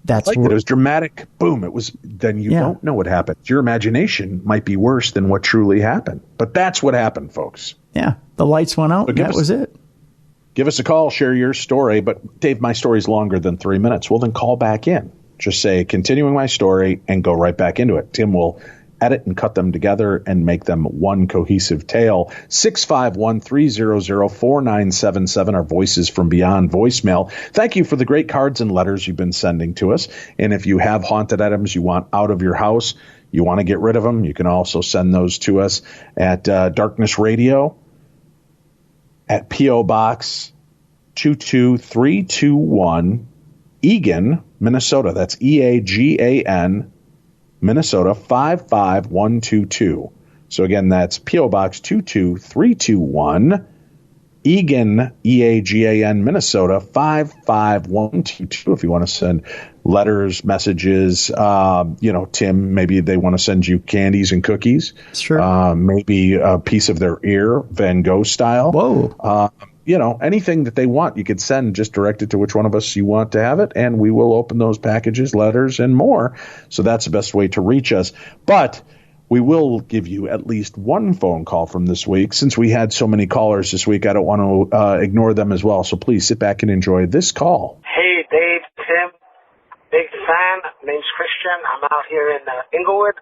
Speaker 4: That's
Speaker 3: it was dramatic. Boom. It was. Then you don't know what happened. Your imagination might be worse than what truly happened. But that's what happened, folks.
Speaker 4: Yeah, the lights went out. And that was it.
Speaker 3: Give us a call. Share your story. But Dave, my story's longer than 3 minutes. Well, then call back in. Just say continuing my story and go right back into it. Tim will edit and cut them together and make them one cohesive tale. 651-300-4977, our Voices from Beyond voicemail. Thank you for the great cards and letters you've been sending to us. And if you have haunted items you want out of your house, you want to get rid of them, you can also send those to us at Darkness Radio at P.O. Box 22321, Eagan, Minnesota. That's EAGAN, Minnesota 55122. So again, that's P.O. Box 22321, Eagan, EAGAN, Minnesota 55122. If you want to send letters, messages, Tim, maybe they want to send you candies and cookies.
Speaker 4: Sure.
Speaker 3: Maybe a piece of their ear, Van Gogh style.
Speaker 4: Whoa.
Speaker 3: Anything that they want, you could send, just direct it to which one of us you want to have it, and we will open those packages, letters, and more. So that's the best way to reach us. But we will give you at least one phone call from this week. Since we had so many callers this week, I don't want to ignore them as well. So please sit back and enjoy this call.
Speaker 5: Hey, Dave, Tim, big fan. Name's Christian. I'm out here in Inglewood,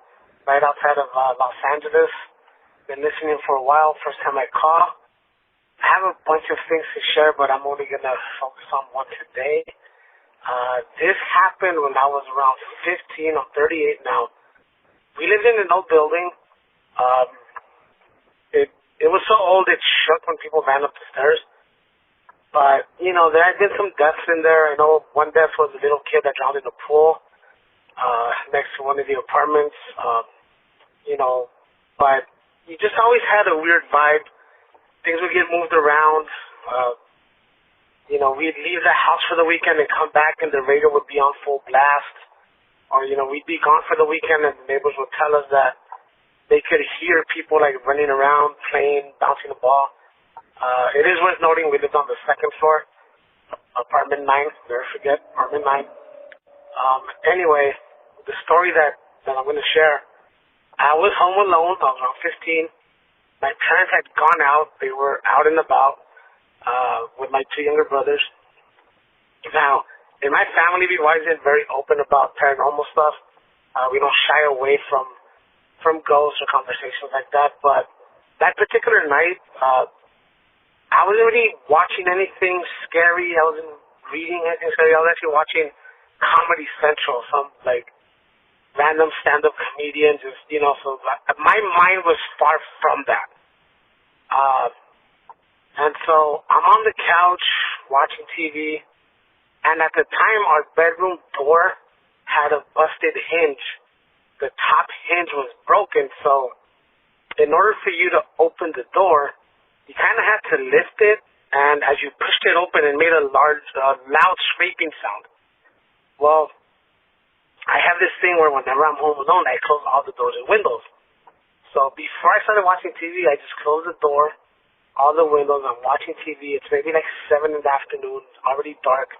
Speaker 5: right outside of Los Angeles. Been listening for a while. First time I call. I have a bunch of things to share, but I'm only going to focus on one today. This happened when I was around 15. I'm 38 now. We lived in an old building. It was so old it shook when people ran up the stairs. But, there had been some deaths in there. I know one death was a little kid that drowned in the pool next to one of the apartments. But you just always had a weird vibe. Things would get moved around. We'd leave the house for the weekend and come back and the radio would be on full blast. Or, we'd be gone for the weekend and the neighbors would tell us that they could hear people like running around, playing, bouncing the ball. It is worth noting we lived on the second floor, apartment 9, never forget, apartment 9. Anyway, the story that I'm going to share, I was home alone. I was around 15. My parents had gone out. They were out and about with my 2 younger brothers. Now, in my family, we've always been very open about paranormal stuff. We don't shy away from ghosts or conversations like that. But that particular night, I I wasn't really watching anything scary. I wasn't reading anything scary. I was actually watching Comedy Central, some like random stand-up comedian, just, you know, so my mind was far from that. And so I'm on the couch watching TV, and at the time our bedroom door had a busted hinge. The top hinge was broken, so in order for you to open the door, you kind of had to lift it, and as you pushed it open, it made a loud scraping sound. Well, I have this thing where whenever I'm home alone, I close all the doors and windows. So before I started watching TV, I just closed the door, all the windows. I'm watching TV. It's maybe like 7 in the afternoon. It's already dark.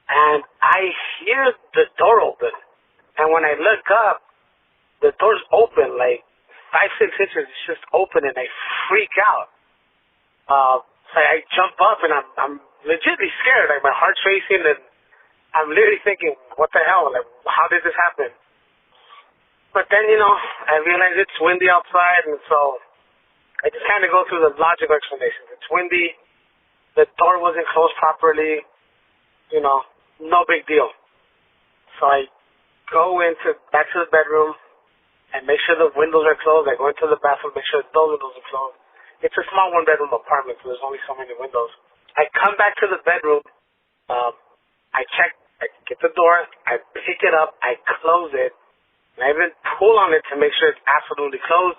Speaker 5: And I hear the door open. And when I look up, the door's open, like 5-6 inches. It's just open, and I freak out. So I jump up, and I'm legitimately scared. Like, my heart's racing, and I'm literally thinking, what the hell? Like, how did this happen? But then, you know, I realize it's windy outside, and so I just kind of go through the logical explanations. It's windy. The door wasn't closed properly. You know, no big deal. So I go back to the bedroom and make sure the windows are closed. I go into the bathroom, make sure those windows are closed. It's a small one-bedroom apartment, so there's only so many windows. I come back to the bedroom. I check. I get the door, I pick it up, I close it, and I even pull on it to make sure it's absolutely closed.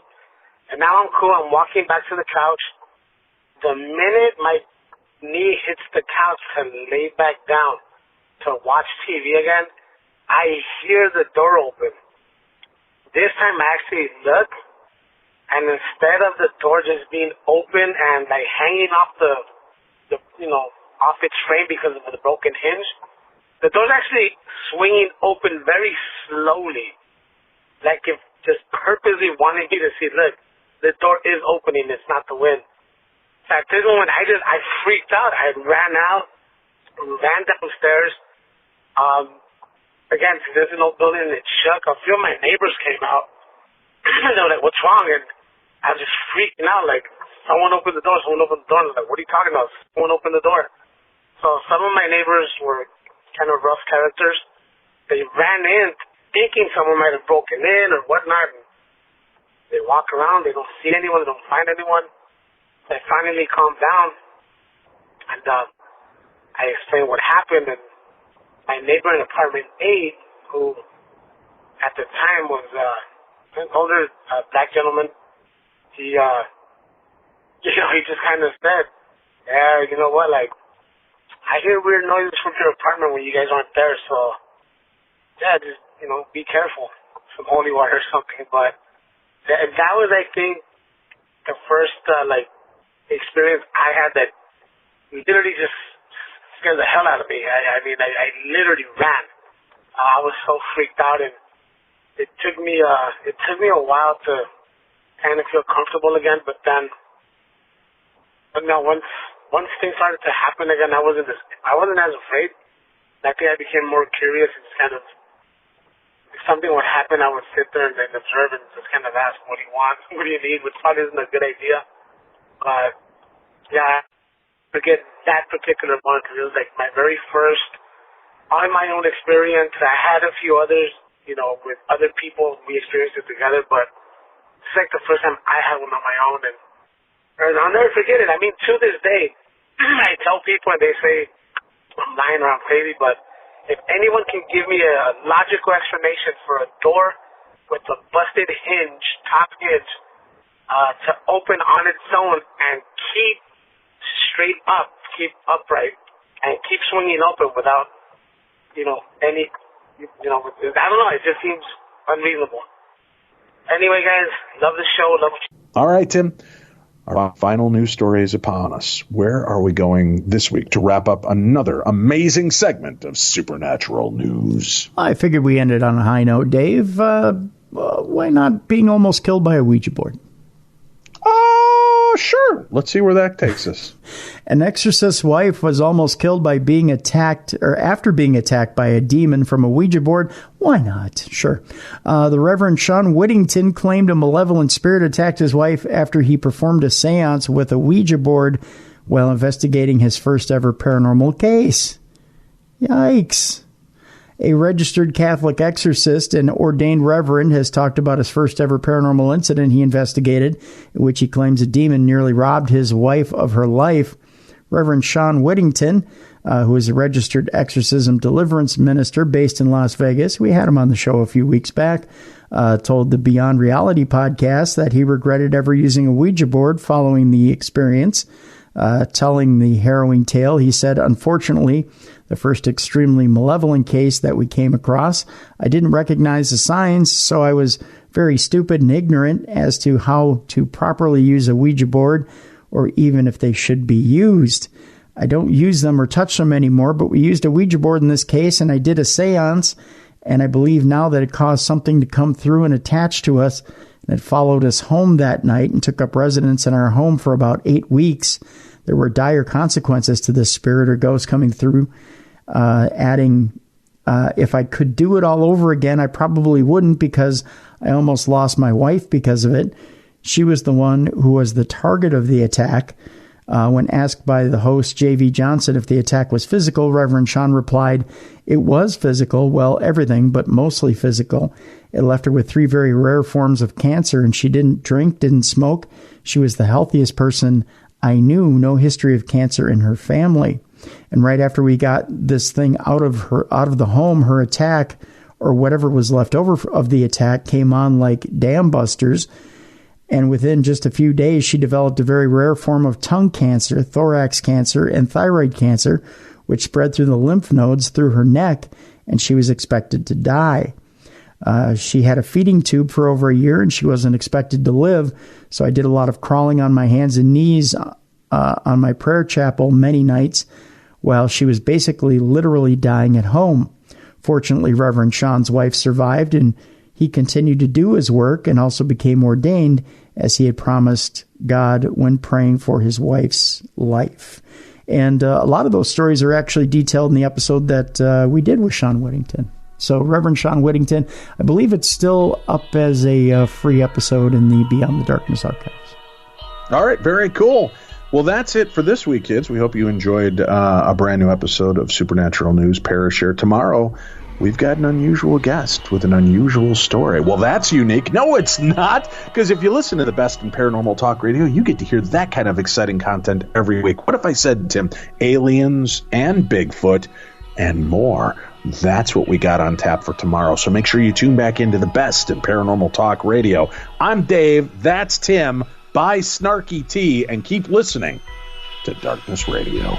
Speaker 5: And now I'm cool. I'm walking back to the couch. The minute my knee hits the couch to lay back down to watch TV again, I hear the door open. This time I actually look, and instead of the door just being open and like hanging off off its frame because of the broken hinge, the door's actually swinging open very slowly, like if just purposely wanting me to see, look, the door is opening, it's not the wind. So at this moment, I freaked out. I ran downstairs. Again, since there's an old building and it shook, a few of my neighbors came out. They were like, what's wrong? And I was just freaking out, like, someone opened the door, someone opened the door. And I was like, what are you talking about? Someone opened the door. So some of my neighbors were kind of rough characters. They ran in thinking someone might have broken in or whatnot. And they walk around, they don't see anyone, they don't find anyone. So I finally calmed down, and I explained what happened. And my neighbor in apartment 8, who at the time was an older black gentleman, he just kind of said, yeah, you know what, like, I hear weird noises from your apartment when you guys aren't there, so, yeah, just, you know, be careful. Some holy water or something. But that was, I think, the first, experience I had that literally just scared the hell out of me. I mean, I literally ran. I was so freaked out, and it took me a while to kind of feel comfortable again, but now once things started to happen again, I wasn't as afraid. I think I became more curious and just kind of, if something would happen, I would sit there and observe and just kind of ask, what do you want? What do you need? Which probably isn't a good idea. But, yeah, I forget that particular one because it was like my very first on my own experience. I had a few others, you know, with other people. We experienced it together, but it's like the first time I had one on my own. And I'll never forget it. I mean, to this day, I tell people and they say I'm lying or I'm crazy, but if anyone can give me a logical explanation for a door with a busted hinge, top hinge, to open on its own and keep straight up, keep upright, and keep swinging open without, I don't know, it just seems unreasonable. Anyway, guys, love the show.
Speaker 3: All right, Tim. Our final news story is upon us. Where are we going this week to wrap up another amazing segment of Supernatural News?
Speaker 4: I figured we ended on a high note, Dave. Why not being almost killed by a Ouija board?
Speaker 3: Sure. Let's see where that takes us.
Speaker 4: An exorcist's wife was almost killed by being attacked, or after being attacked by a demon from a Ouija board. Why not? Sure. The Reverend Sean Whittington claimed a malevolent spirit attacked his wife after he performed a seance with a Ouija board while investigating his first ever paranormal case. Yikes. A registered Catholic exorcist and ordained reverend has talked about his first ever paranormal incident he investigated, in which he claims a demon nearly robbed his wife of her life. Reverend Sean Whittington, who is a registered exorcism deliverance minister based in Las Vegas, we had him on the show a few weeks back, told the Beyond Reality podcast that he regretted ever using a Ouija board following the experience. Telling the harrowing tale, he said, "Unfortunately, the first extremely malevolent case that we came across, I didn't recognize the signs, so I was very stupid and ignorant as to how to properly use a Ouija board or even if they should be used. I don't use them or touch them anymore, but we used a Ouija board in this case, and I did a seance, and I believe now that it caused something to come through and attach to us, and it followed us home that night and took up residence in our home for about 8 weeks. There were dire consequences to this spirit or ghost coming through." Adding, if I could do it all over again, I probably wouldn't, because I almost lost my wife because of it. She was the one who was the target of the attack. When asked by the host, J.V. Johnson, if the attack was physical, Reverend Sean replied, "It was physical, well, everything, but mostly physical. It left her with 3 very rare forms of cancer, and she didn't drink, didn't smoke. She was the healthiest person I knew, no history of cancer in her family. And right after we got this thing out of the home, her attack, or whatever was left over of the attack, came on like dam busters. And within just a few days, she developed a very rare form of tongue cancer, thorax cancer, and thyroid cancer, which spread through the lymph nodes through her neck, and she was expected to die. She had a feeding tube for over a year, and she wasn't expected to live, so I did a lot of crawling on my hands and knees on my prayer chapel many nights while she was basically literally dying at home. Fortunately, Reverend Sean's wife survived, and he continued to do his work and also became ordained as he had promised God when praying for his wife's life." And a lot of those stories are actually detailed in the episode that we did with Sean Whittington. So Reverend Sean Whittington, I believe it's still up as a free episode in the Beyond the Darkness archives.
Speaker 3: All right, very cool. Well, that's it for this week, kids. We hope you enjoyed a brand new episode of Supernatural News Parashare. Tomorrow, we've got an unusual guest with an unusual story. Well, that's unique. No, it's not, because if you listen to the best in paranormal talk radio, you get to hear that kind of exciting content every week. What if I said, Tim, aliens and Bigfoot and more? That's what we got on tap for tomorrow. So make sure you tune back into the best in paranormal talk radio. I'm Dave. That's Tim. Buy Snarky Tea and keep listening to Darkness Radio.